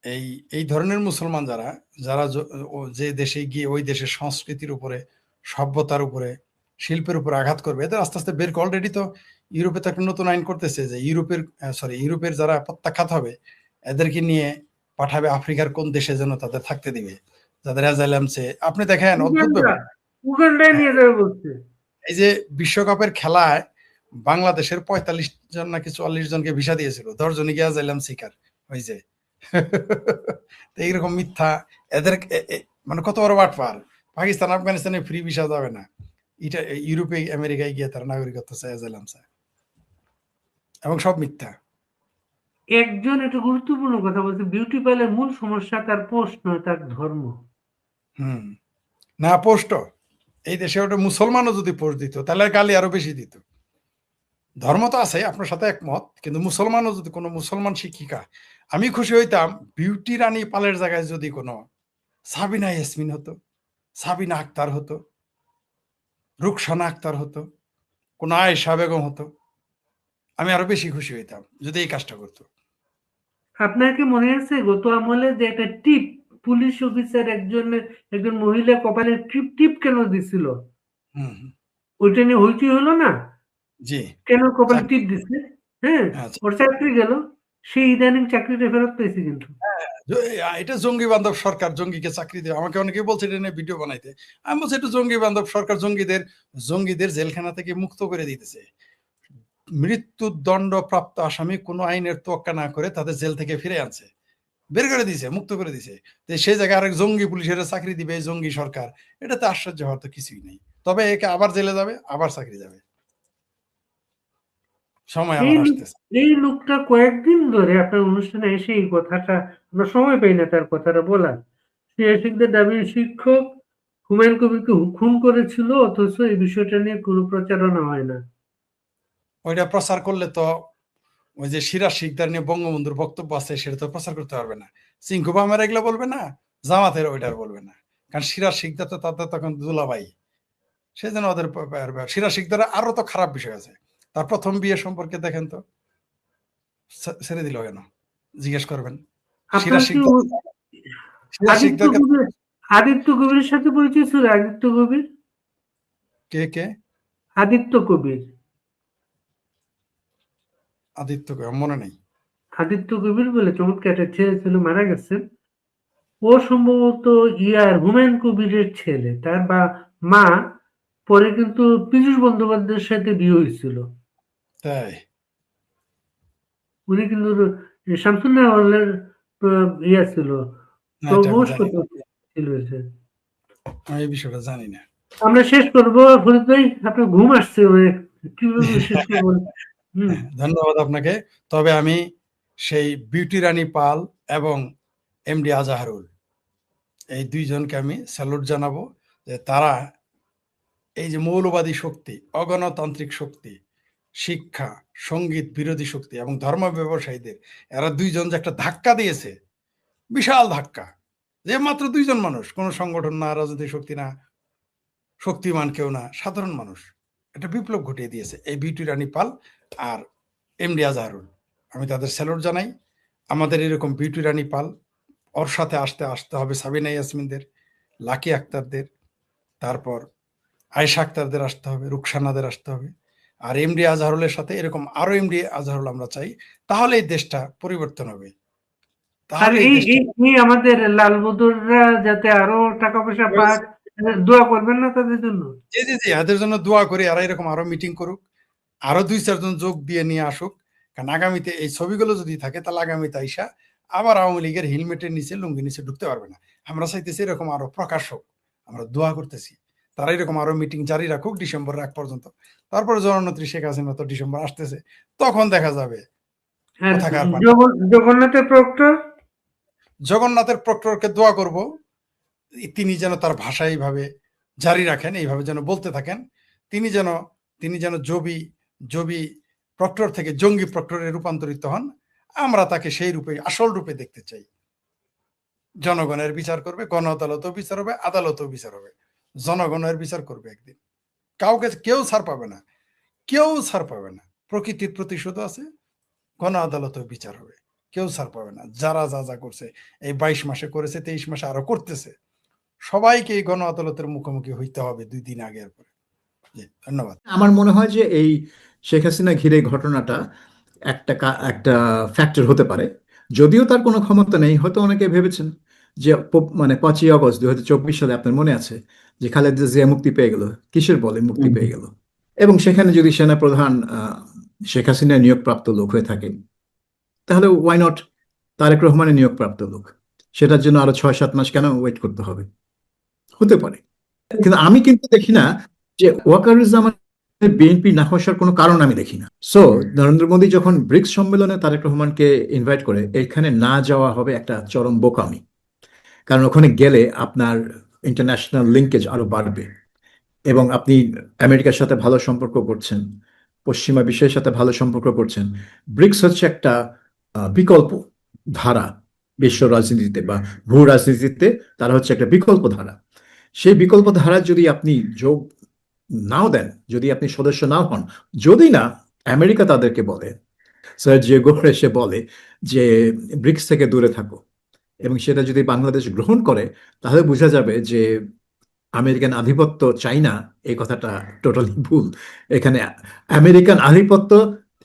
এই এই ধরনের মুসলমান যারা যারা যে দেশে গিয়ে ওই দেশের সংস্কৃতির উপরে, সভ্যতার উপরে, শিল্পের উপরে আঘাত করবে, এদের আস্তে আস্তে বের করে। অলরেডি তো ইউরোপে তো একটা নতুন আইন করতেছে যে ইউরোপের যারা প্রত্যাখ্যাত হবে এদেরকে নিয়ে পাঠাবে আফ্রিকার কোন দেশে যেন তাদের থাকতে দিবে, যাদের অ্যাজাইলাম চেয়ে। আপনি দেখেন অদ্ভুত ব্যাপার, উগান্ডায় নিয়ে যাবে বলছে। এই যে বিশ্বকাপের খেলায় বাংলাদেশের 45 জন নাকি 44 জনকে ভিসা দিয়েছিল, 10 জনই গিয়ে অ্যাজাইলাম শিকার হয়েছে। তো এইরকম মিথ্যা এদের, মানে কত বড় বাটপার। পাকিস্তান আফগানিস্তানে ফ্রি ভিসা যাবে না, এটা ইউরোপে আমেরিকায় গিয়ে তারা নাগরিকত্ব চায়, অ্যাজাইলাম চায়, এবং সব মিথ্যা। একজন একটা গুরুত্বপূর্ণ কথা বলছে, বিউটি পার্লার মূল সমস্যা তার পোস্ট নয়, তার ধর্ম। না, পোস্ট এই দেশে ওটা মুসলমানও যদি পোস্ট দিত তাহলে গালি আরো বেশি দিত। ধর্ম তো আছে, আপনার সাথে একমত, কিন্তু মুসলমানও যদি কোনো মুসলমান শিক্ষিকা, আমি খুশি হইতাম বিউটি রানী পালের জায়গায় যদি কোনো সাবিনা ইয়াসমিন হতো, সাবিনা আক্তার হতো, রুকসানা আক্তার হতো, কোনো আয়েশা বেগম হতো, আমি আরো বেশি খুশি হইতাম যদি এই কাজটা করতো। আপনার কি মনে আছে গত আমলে যে একটা টিপ পুলিশ অফিসার একজন মহিলা কপালে টিপ টিপ কেন দিছিল? হুম হুম, ওইটা নিয়ে হইচই হলো না? জি। কেন কপালে চাকরি, টিপ দিছে? হ্যাঁ, আচ্ছা। ওর চাকরি গেল। সে ইদানিং চাকরিটা ফেরত পেয়েছে কিন্তু। এটা জঙ্গি বান্ধব সরকার, জঙ্গিকে চাকরি দেয়। আমাকে অনেকে বলছে এটা নিয়ে ভিডিও বানাইতে। আমি বলছি এটা জঙ্গি বান্ধব সরকার, জঙ্গিদের জেলখানা থেকে মুক্ত করে দিতেছে। মৃত্যুদণ্ড প্রাপ্ত আসামি কোনো আইনের তোয়াক্কা না করে তাদের জেল থেকে ফিরে আনছে, বের করে দিছে, মুক্ত করে দিছে। তো সেই জায়গায় আরেক জঙ্গি পুলিশের চাকরি দিবে এই জঙ্গি সরকার, এটাতে আশ্চর্য হওয়ার তো কিছুই নেই। তবে একে আবার জেলে যাবে, আবার চাকরি যাবে, সময় এই আবার লোক আসতেছে। এই লোকটা কয়েকদিন ধরে আপনার অনুষ্ঠানে এসে এই কথাটা, আমরা সময় পাই না তার কথাটা বলার। সিয়াসিকদের দাবি শিক্ষক হুমায়ুন কবিরকে খুন করেছিল, অথচ এই বিষয়টা নিয়ে কোনো প্রচারণা হয় না। ওইটা প্রচার করলে তো ওই যে সিরাজ শিকদার নিয়ে বঙ্গবন্ধুর বক্তব্য আছে সেটা তো প্রচার করতে পারবে না, চিঙ্কু বামের এগুলো বলবে না, জামাতের ওইটার বলবে না, কারণ সিরাজ শিকদার তো তাদের তখন দুলাভাই, সেই জন্য ওদের সিরাজ শিকদার আরো তো খারাপ বিষয় আছে। তার প্রথম বিয়ে সম্পর্কে দেখেন তো, ছেড়ে দিল কেন জিজ্ঞেস করবেন। আপনার সিরাজ কি শিকদার, সিরাজ আদিত্য শিকদারকে কবির আদিত্য কবিরের সাথে পরিচয় ছিল? আদিত্য কবির, কে কে? আদিত্য কবির, আদিত্য মনে নেই। আদিত্য কবির বলে চমৎকার একটা ছেলে ছিল, মারা গেছেন। ও সম্ভবত হুমায়ুন কবিরের ছেলে। তার মা পরে কিন্তু পীযূষ বন্দ্যোপাধ্যায়ের সাথে বিয়ে হয়েছিল। তাই? উনি কিন্তু শামসুন্নাহরের ছিল, না, এটা আমি জানি না, প্রভুস্পতি ছিল সে। আমি এই বিষয়টা জানি না। আমরা শেষ করবো ফরিদ ভাই, আপনার ঘুম আসছে অনেক, কিভাবে শেষ করবো? হুম। ধন্যবাদ আপনাকে। তবে আমি সেই বিউটি রানী পাল এবং এমডি আজাহারুল, এই দুইজনকে আমি স্যালুট জানাবো যে তারা এই যে মৌলবাদী শক্তি, অগণতান্ত্রিক শক্তি, শিক্ষা, সঙ্গীত বিরোধী শক্তি এবং ধর্ম ব্যবসায়ীদের, এরা দুইজন যে একটা ধাক্কা দিয়েছে, বিশাল ধাক্কা, যে মাত্র দুইজন মানুষ, কোনো সংগঠন না, রাজনৈতিক শক্তি না, শক্তিমান কেউ না, সাধারণ মানুষ, একটা বিপ্লব ঘটিয়ে দিয়েছে এই বিউটি রানী পাল আর এমডি আজাহারুল। আমি তাদের স্যালুট জানাই। আমাদের এরকম বিউটি রানী পাল, ওর সাথে আসতে হবে সাবিনা ইয়াসমিনদের, লাকি আক্তারদের, তারপর আয়েশা আক্তারদের আসতে হবে, রুকসানাদের আসতে হবে, আর এমডি আজহারুলের সাথে এরকম আরো এমডি আজহারুল আমরা চাই। তাহলে এই দেশটা পরিবর্তন হবে, আর তাহলে এই দেশটা এই আমাদের লাল বদররা যাতে আরো টাকা পয়সা পাক, দোয়া করবেন না তাদের জন্য? জি জি জি, এদের জন্য দোয়া করি, আর এরকম আরো মিটিং করুক, আরো 2-4 জন যোগ দিয়ে নিয়ে আসুক। কারণ আগামীতে এই ছবিগুলো যদি থাকে তাহলে আগামীতে আইসা আবার আওয়ামী লীগের হেলমেটের নিচে, লুঙ্গি নিচে ঢুকতে পারবে না। আমরা চাইতেছি এরকম আরো প্রকাশ হোক, আমরা দোয়া করতেছি তারা এরকম আরো মিটিং জারি রাখুক ডিসেম্বরের আগ পর্যন্ত। তারপরে জননেত্রী শেখ হাসিনা তো ডিসেম্বর আসতেছে, তখন দেখা যাবে আর কোথাকার পানি। জগন্নাথের প্রক্টর, জগন্নাথের প্রক্টরকে দোয়া করব তিনি যেন তার ভাষা এইভাবে জারি রাখেন, এইভাবে যেন বলতে থাকেন, তিনি যেন জবি প্রক্টর থেকে জঙ্গি প্রক্টরে রূপান্তরিত হন। আমরা তাকে সেই রূপে, আসল রূপে দেখতে চাই। জনগণের বিচার করবে, গণ আদালতও বিচার হবে, আদালতও বিচার হবে, জনগণের বিচার করবে একদিন। কাউকে কেউ ছাড় পাবে না, কেউ ছাড় পাবে না। প্রকৃতির প্রতিশোধ আছে, গণ আদালতেও বিচার হবে, কেউ ছাড় পাবে না। যারা যা যা করছে এই 22 মাসে করেছে, 23 মাসে আরো করতেছে, সবাইকে এই গণ আদালতের মুখোমুখি হইতে হবে 2 দিন আগে। পরে ধন্যবাদ। আমার মনে হয় যে এই শেখ হাসিনা ঘিরে ঘটনাটা একটা ফ্যাক্টর হতে পারে, যদিও তার কোনো ক্ষমতা নেই। হয়তো অনেকে ভেবেছেন যে মানে 5ই আগস্ট 2024 সালে আপনার মনে আছে যে খালেদা জিয়া মুক্তি পেয়ে গেল, কিসের বলে মুক্তি পেয়ে গেল, এবং সেখানে যদি সেনাপ্রধান শেখ হাসিনা নিয়োগপ্রাপ্ত লোক হয়ে থাকেন, তাহলে ওয়াই নট তারেক রহমানের নিয়োগপ্রাপ্ত লোক, সেটার জন্য আরো 6-7 মাস কেন ওয়েট করতে হবে? হতে পারে। কিন্তু আমি কিন্তু দেখি না যে ওয়াকারুজ্জামান বিএনপি না বসার কোনো কারণ আমি দেখি না। সো নরেন্দ্র মোদী যখন ব্রিক্স সম্মেলনে তারেক রহমানকে ইনভাইট করে, এখানে না যাওয়া হবে একটা চরম বোকামি। কারণ ওখানে গেলে আপনার ইন্টারন্যাশনাল লিঙ্কেজ আরো বাড়বে, এবং আপনি আমেরিকার সাথে ভালো সম্পর্ক করছেন, পশ্চিমা বিশ্বের সাথে ভালো সম্পর্ক করছেন। ব্রিক্স হচ্ছে একটা বিকল্প ধারা বিশ্ব রাজনীতিতে বা ভূ রাজনীতিতে, তারা হচ্ছে একটা বিকল্প ধারা। সেই বিকল্প ধারা যদি আপনি যোগ নাও দেন, যদি আপনি সদস্য নাও হন, যদি না আমেরিকা তাদেরকে বলে, স্যার যে গোরে সে বলে যে ব্রিক্স থেকে দূরে থাকো, এবং সেটা যদি বাংলাদেশ গ্রহণ করে, তাহলে বোঝা যাবে যে আমেরিকান আধিপত্য চাই না, এই কথাটা টোটালি ভুল। এখানে আমেরিকান আধিপত্য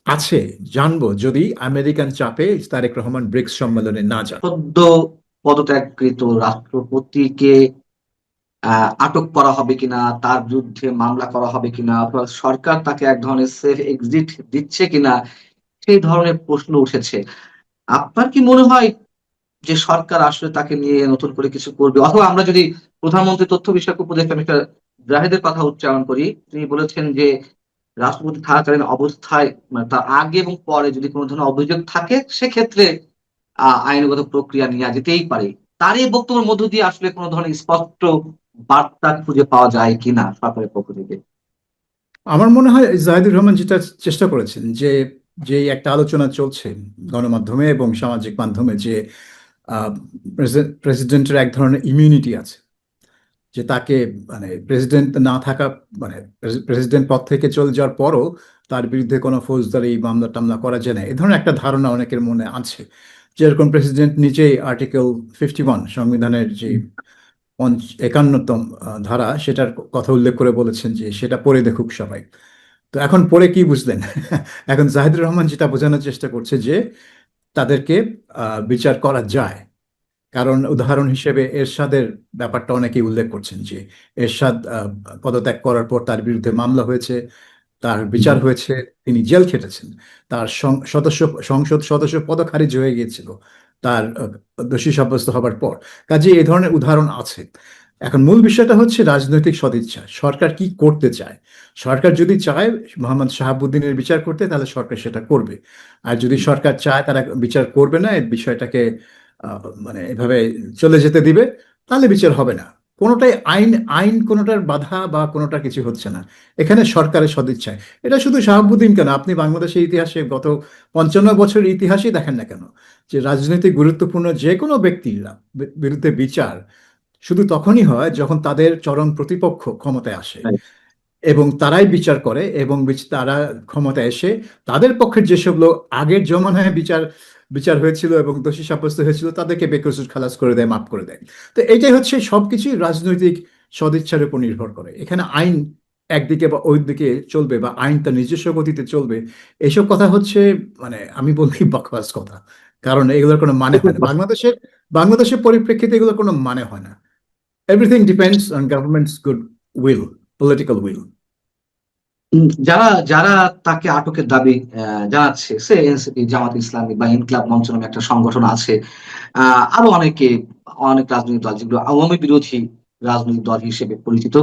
আছে জানবো যদি আমেরিকান চাপে তারেক রহমান ব্রিক্স সম্মেলনে না যান। সদ্য পদত্যাগকৃত রাষ্ট্রপতিকে আটক করা হবে কিনা, তার বিরুদ্ধে মামলা করা হবে কিনা, অথবা সরকার তাকে এক ধরনের সেফ এক্সিট দিচ্ছে কিনা, সেই ধরনের প্রশ্ন উঠেছে। আপনার কি মনে হয় যে সরকার আসলে তাকে নিয়ে নতুন করে কিছু করবে? অথবা আমরা যদি প্রধানমন্ত্রী তথ্য বিষয়ক উপদেষ্টা মিস্টার জাহিদের কথা উচ্চারণ করি, তিনি বলেছেন যে রাষ্ট্রপতি থাকাকালীন অবস্থায়, মানে তার আগে এবং পরে যদি কোনো ধরনের অভিযোগ থাকে, সেক্ষেত্রে আইনগত প্রক্রিয়া নেওয়া যেতেই পারে। তার এই বক্তব্যের মধ্য দিয়ে আসলে কোনো ধরনের স্পষ্ট বার্তা খুঁজে পাওয়া যায় কিনা সরকারের পক্ষ থেকে? আমার মনে হয় জাহিদুর রহমান যেটা চেষ্টা করেছেন, যে যে একটা আলোচনা চলছে গণমাধ্যমে এবং সামাজিক মাধ্যমে, যে প্রেসিডেন্টের এক ধরনের ইমিউনিটি আছে, যে তাকে মানে প্রেসিডেন্ট না থাকা, মানে প্রেসিডেন্ট পদ থেকে চলে যাওয়ার পরও তার বিরুদ্ধে কোনো ফৌজদারি মামলা টামলা করা যায় না, এ ধরনের একটা ধারণা অনেকের মনে আছে। যেরকম প্রেসিডেন্ট নিজেই আর্টিকেল 51 সংবিধানের যে 51তম ধারা, সেটার কথা উল্লেখ করে বলেছেন যে সেটা পড়ে দেখুক সবাই। তো এখন পড়ে কি বুঝলেন? এখন জাহিদুর রহমান যেটা বোঝানোর চেষ্টা করছে যে তাদেরকে বিচার করা যায়। কারণ উদাহরণ হিসেবে এরশাদের ব্যাপারটা অনেকেই উল্লেখ করছেন, যে এরশাদ পদত্যাগ করার পর তার বিরুদ্ধে মামলা হয়েছে, তার বিচার হয়েছে, তিনি জেল খেটেছেন, তার সংসদ সদস্য পদ খারিজ হয়ে গিয়েছিল তার দোষী সাব্যস্ত হবার পর। কাজে এই ধরনের উদাহরণ আছে। এখন মূল বিষয়টা হচ্ছে রাজনৈতিক সদিচ্ছা, সরকার কি করতে চায়। সরকার যদি চায় মোহাম্মদ শাহাবুদ্দিনের বিচার করতে, তাহলে সরকার সেটা করবে। আর যদি সরকার চায় তারা বিচার করবে না, এই বিষয়টাকে মানে এভাবে চলে যেতে দিবে, তাহলে বিচার হবে না। কোনোটাই আইন আইন কোনোটার বাধা বা কোনোটা কিছু হচ্ছে না, এখানে সরকারের সদিচ্ছায়। এটা শুধু শাহাবুদ্দিন কেন, আপনি বাংলাদেশের ইতিহাসে গত 55 বছরের ইতিহাসই দেখেন না কেন, যে রাজনৈতিক গুরুত্বপূর্ণ যে কোনো ব্যক্তির বিরুদ্ধে বিচার শুধু তখনই হয় যখন তাদের চরম প্রতিপক্ষ ক্ষমতায় আসে, এবং তারাই বিচার করে, এবং তারা ক্ষমতায় এসে তাদের পক্ষের যেসব লোক আগের জমানায় বিচার হয়েছিল এবং দোষী সাব্যস্ত হয়েছিল, তাদেরকে বেকসুর খালাস করে দেয়, মাফ করে দেয়। তো এইটাই হচ্ছে সবকিছুই রাজনৈতিক সদিচ্ছার উপর নির্ভর করে। এখানে আইন একদিকে বা ওই দিকে চলবে, বা আইন তার নিজস্ব গতিতে চলবে, এইসব কথা হচ্ছে মানে আমি বলছি বকবাস কথা। কারণ এগুলোর কোনো মানে হয় না বাংলাদেশের পরিপ্রেক্ষিতে, এগুলোর কোনো মানে হয় না। Everything depends on governments good will, political will. যারা যারা তাকে আটকের দাবি জানাচ্ছে, সে এনসিপি, জামাত ইসলামী বা ইনকিলাব মঞ্চ নামে একটা সংগঠন আছে, আরো অনেক রাজনৈতিক দল যেগুলো আওয়ামী বিরোধী রাজনৈতিক দল হিসেবে পরিচিত,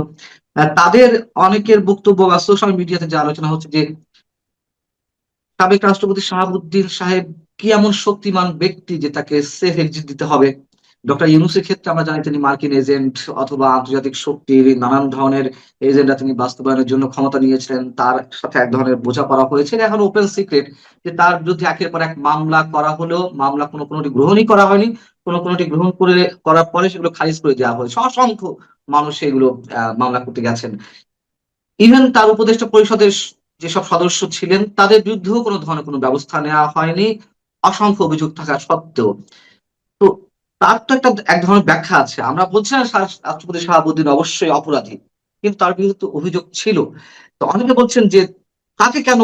তাদের অনেকের বক্তব্য বা সোশ্যাল মিডিয়াতে যে আলোচনা হচ্ছে যে সাবেক রাষ্ট্রপতি শাহাবুদ্দিন সাহেব কি এমন শক্তিমান ব্যক্তি যে তাকে সেফ এক্সিট দিতে হবে। ডক্টর ইউনূসের ক্ষেত্রে আমরা জানি তিনি মার্কিন এজেন্ট অথবা আন্তর্জাতিক শক্তির নানান ধরনের এজেন্ডা তিনি বাস্তবায়নের জন্য ক্ষমতা নিয়েছিলেন, তার সাথে এক ধরনের বোঝাপড়া হয়েছে। এখন ওপেন সিক্রেট যে তার বিরুদ্ধে একের পর এক মামলা করা হলেও মামলা কোনোটি গ্রহণই করা হয়নি, কোনোটি গ্রহণ করার পরে সেগুলো খারিজ করে দেওয়া হয়েছে। অসংখ্য মানুষ এগুলো মামলা করতে গেছেন। ইভেন তার উপদেষ্টা পরিষদের যেসব সদস্য ছিলেন তাদের বিরুদ্ধেও কোনো ধরনের কোনো ব্যবস্থা নেওয়া হয়নি, অসংখ্য অভিযোগ থাকা সত্ত্বেও। তো তার তো এক ধরনের ব্যাখ্যা আছে। আমরা বলছি না রাষ্ট্রপতি শাহাবুদ্দিন অবশ্যই অপরাধী, কিন্তু তার বিরুদ্ধে তো অভিযোগ ছিল। তো অনেকে বলছেন যে তাকে কেন,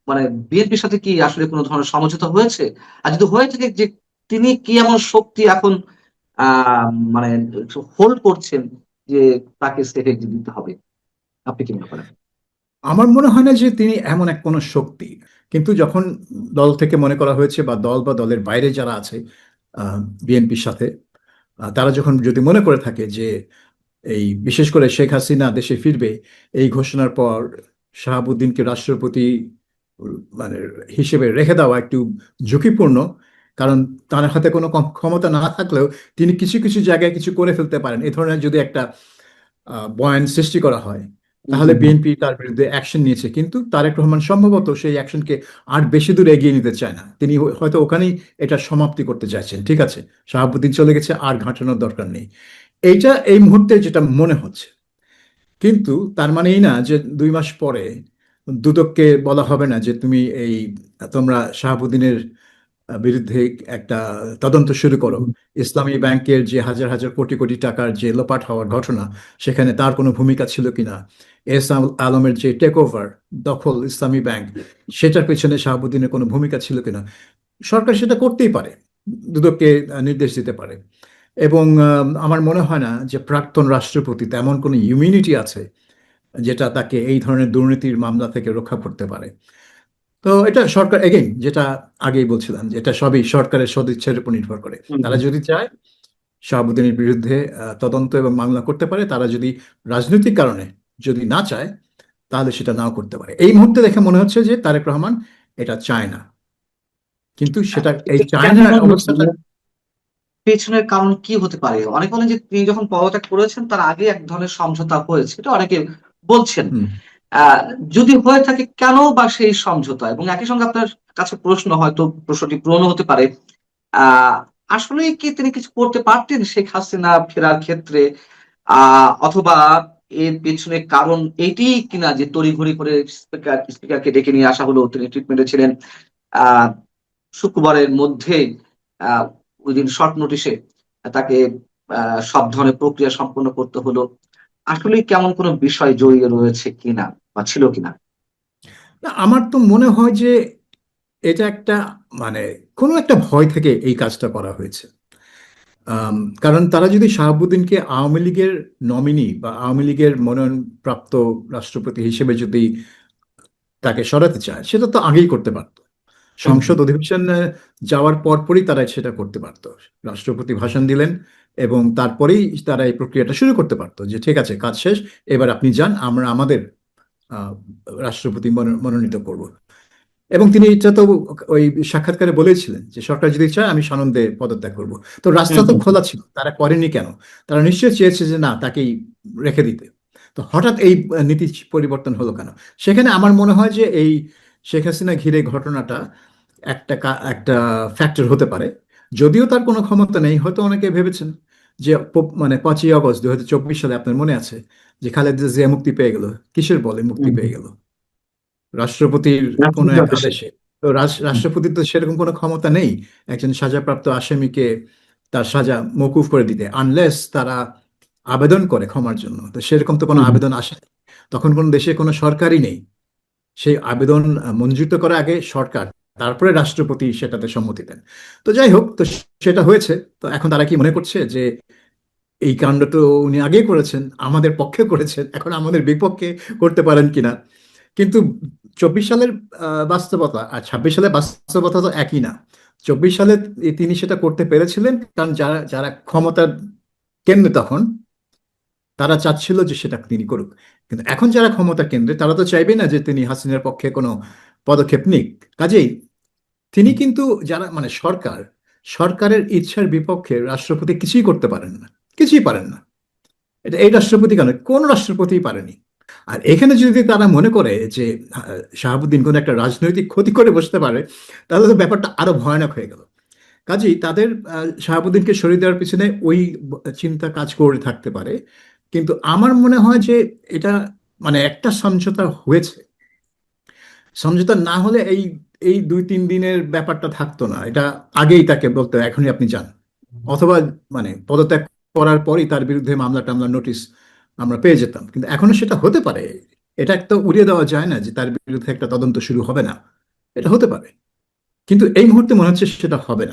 মানে বিএনপির সাথে কি আসলে কোনো ধরনের সমঝোতা হয়েছে? আর যদি হয়ে থাকে, যে তিনি কি এমন শক্তি এখন মানে হোল্ড করছেন যে তাকে সেফ এক্সিট দিতে হবে? আপনি কি মনে করেন? আমার মনে হয় না যে তিনি এমন এক কোনো শক্তি, কিন্তু যখন দল থেকে মনে করা হয়েছে, বা দল বা দলের বাইরে যারা আছে বিএনপির সাথে, তারা যখন যদি মনে করে থাকে যে এই বিশেষ করে শেখ হাসিনা দেশে ফিরবে, এই ঘোষণার পর শাহাবুদ্দিনকে রাষ্ট্রপতি মানে হিসেবে রেখে দেওয়া একটু ঝুঁকিপূর্ণ, কারণ তার হাতে কোনো ক্ষমতা না থাকলেও তিনি কিছু কিছু জায়গায় কিছু করে ফেলতে পারেন, এই ধরনের যদি একটা বয়ান সৃষ্টি করা হয়, তাহলে বিএনপি তার বিরুদ্ধে অ্যাকশন নিয়েছে, কিন্তু তারেক রহমান সম্ভবত সেই অ্যাকশনকে আর বেশি দূর এগিয়ে নিতে চায় না। তিনি হয়তো ওখানেই এটা সমাপ্তি করতে চাইছেন। ঠিক আছে, শাহাবুদ্দিন চলে গেছে, আর ঘাঁটানোর দরকার নেই, এইটা এই মুহূর্তে যেটা মনে হচ্ছে। কিন্তু তার মানে এই না যে 2 মাস পরে দুদককে বলা হবে না যে তোমরা শাহাবুদ্দিনের বিরুদ্ধে একটা তদন্ত শুরু করো। ইসলামী ব্যাংকের যে হাজার হাজার কোটি কোটি টাকার যে লোপাট হওয়ার ঘটনা, সেখানে তার কোনো ভূমিকা ছিল কিনা, আলমের যে টেক ওভার, দখল ইসলামী ব্যাংক, সেটার পেছনে শাহাবুদ্দিনের কোনো ভূমিকা ছিল কিনা, সরকার সেটা করতেই পারে, দুদককে নির্দেশ দিতে পারে। এবং আমার মনে হয় না যে প্রাক্তন রাষ্ট্রপতি তেমন কোনো ইমিউনিটি আছে যেটা তাকে এই ধরনের দুর্নীতির মামলা থেকে রক্ষা করতে পারে। তো এটা সরকার, এগেইন যেটা আগেই বলছিলাম, যে এটা সবই সরকারের সদিচ্ছার উপর নির্ভর করে। তারা যদি চায় শাহাবুদ্দিনের বিরুদ্ধে তদন্ত এবং মামলা করতে পারে, তারা যদি রাজনৈতিক কারণে যদি না চায় তাহলে সেটা নাও করতে পারে। এই মুহূর্তে দেখে মনে হচ্ছে যে তারেক রহমান এটা চায় না, কিন্তু সেটা এই চায় না অবস্থাটা। পেছনের কারণ কি হতে পারে? অনেকে বলেন যে তিনি যখন পদত্যাগ করেছেন তার আগে এক ধরনের সমঝোতা হয়েছে, এটা অনেকে বলছেন। হুম। আহ যদি হয়ে থাকে কেন বা সেই সমঝোতা? এবং একই সঙ্গে আপনার কাছে প্রশ্ন, হয়তো প্রশ্নটি পূরণ হতে পারে, আহ আসলে কি তিনি কিছু করতে পারতেন শেখ হাসিনা ফেরার ক্ষেত্রে? অথবা এর পেছনে কারণ এইটি কিনা যে তড়িঘড়ি করে স্পিকারকে ডেকে নিয়ে আসা হলো, তিনি ট্রিটমেন্টে ছিলেন, আহ শুক্রবারের মধ্যে ওই দিন শর্ট নোটিশে তাকে সব ধরনের প্রক্রিয়া সম্পন্ন করতে হলো। আসলে কেমন কোনো বিষয় জড়িয়ে রয়েছে কিনা বা ছিল কিনা? না, আমার তো মনে হয় যে এটা একটা মানে কোনো একটা ভয় থেকে এই কাজটা করা হয়েছে। কারণ তারা যদি শাহাবুদ্দিনকে আওয়ামী লীগের নমিনি বা আওয়ামী লীগের মনোনয়নপ্রাপ্ত রাষ্ট্রপতি হিসেবে যদি তাকে সরাতে চায়, সেটা তো আগেই করতে পারতো। সংসদ অধিবেশন যাওয়ার পরপরই তারা সেটা করতে পারতো। রাষ্ট্রপতি ভাষণ দিলেন এবং তারপরেই তারা এই প্রক্রিয়াটা শুরু করতে পারতো, যে ঠিক আছে, কাজ শেষ, এবার আপনি যান, আমরা আমাদের রাষ্ট্রপতি মনোনীত করব। এবং তিনি এটা তো ওই সাক্ষাৎকারে বলেছিলেন যে সরকার যদি চায় আমি সানন্দে পদত্যাগ করব। তো রাস্তা তো খোলা ছিল, তারা করেনি কেন? তারা নিশ্চয়ই চেয়েছে যে না, তাকেই রেখে দিতে। তো হঠাৎ এই নীতি পরিবর্তন হলো কেন? সেখানে আমার মনে হয় যে এই শেখ হাসিনা ঘিরে ঘটনাটা একটা ফ্যাক্টর হতে পারে। যদিও তার কোনো ক্ষমতা নেই, হয়তো অনেকে ভেবেছেন যে 5ই আগস্ট 2024 সালে, আপনার মনে আছে যে খালেদা জিয়া মুক্তি পেয়ে গেল, কিসের বলে মুক্তি পেয়ে গেল? রাষ্ট্রপতির কোনো এক আদেশে। তো রাষ্ট্রপতির তো সেরকম কোনো ক্ষমতা নেই একজন সাজাপ্রাপ্ত আসামিকে তার সাজা মওকুফ করে দিতে, আনলেস তারা আবেদন করে ক্ষমার জন্য। তো সেরকম তো কোনো আবেদন আসে, তখন কোনো দেশে কোনো সরকারই নেই। সেই আবেদন মঞ্জুর করার আগে সরকার, তারপরে রাষ্ট্রপতি সেটাতে সম্মতি দেন। তো যাই হোক, তো সেটা হয়েছে। তো এখন তারা কি মনে করছে যে এই কাণ্ড তো উনি আগেই করেছেন, আমাদের পক্ষে করেছেন, এখন আমাদের বিপক্ষে করতে পারেন কিনা? কিন্তু 24 সালের বাস্তবতা আর 26 সালের বাস্তবতা তো একই না। 24 সালে তিনি সেটা করতে পেরেছিলেন কারণ যারা যারা ক্ষমতার কেন্দ্রে তখন, তারা চাচ্ছিল যে সেটা তিনি করুক। কিন্তু এখন যারা ক্ষমতা কেন্দ্রে, তারা তো চাইবে না যে তিনি হাসিনার পক্ষে কোনো পদক্ষেপ নিক। কাজেই তিনি কিন্তু যারা মানে সরকারের ইচ্ছার বিপক্ষে রাষ্ট্রপতি কিছুই করতে পারেন না, কিছুই পারেন না। এটা এই রাষ্ট্রপতি কেন, কোন রাষ্ট্রপতি পারেনি। আর এখানে যদি তারা মনে করে যে শাহাবুদ্দিন কোনো একটা রাজনৈতিক ক্ষতি করে বসতে পারে, তাহলে তো ব্যাপারটা আরো ভয়ানক হয়ে গেল। কাজেই তাদের শাহাবুদ্দিনকে সরিয়ে দেওয়ার পিছনে ওই চিন্তা কাজ করে থাকতে পারে। কিন্তু আমার মনে হয় যে এটা মানে একটা সমঝোতা হয়েছে, সমঝোতা না হলে এই এই 2-3 দিনের ব্যাপারটা থাকতো না। এটা আগেই তাকে বলতে এখনই আপনি যান, অথবা মানে পদত্যাগ করার পরই তার বিরুদ্ধে মামলা টামলা নোটিশ আমরা পেয়ে যেতাম। কিন্তু এখনো সেটা হতে পারে, এটা একটা উড়িয়ে দেওয়া যায় না যে তার বিরুদ্ধে একটা তদন্ত শুরু হবে না। এটা হতে পারে, কিন্তু এই মুহূর্তে মনে হচ্ছে সেটা হবে না।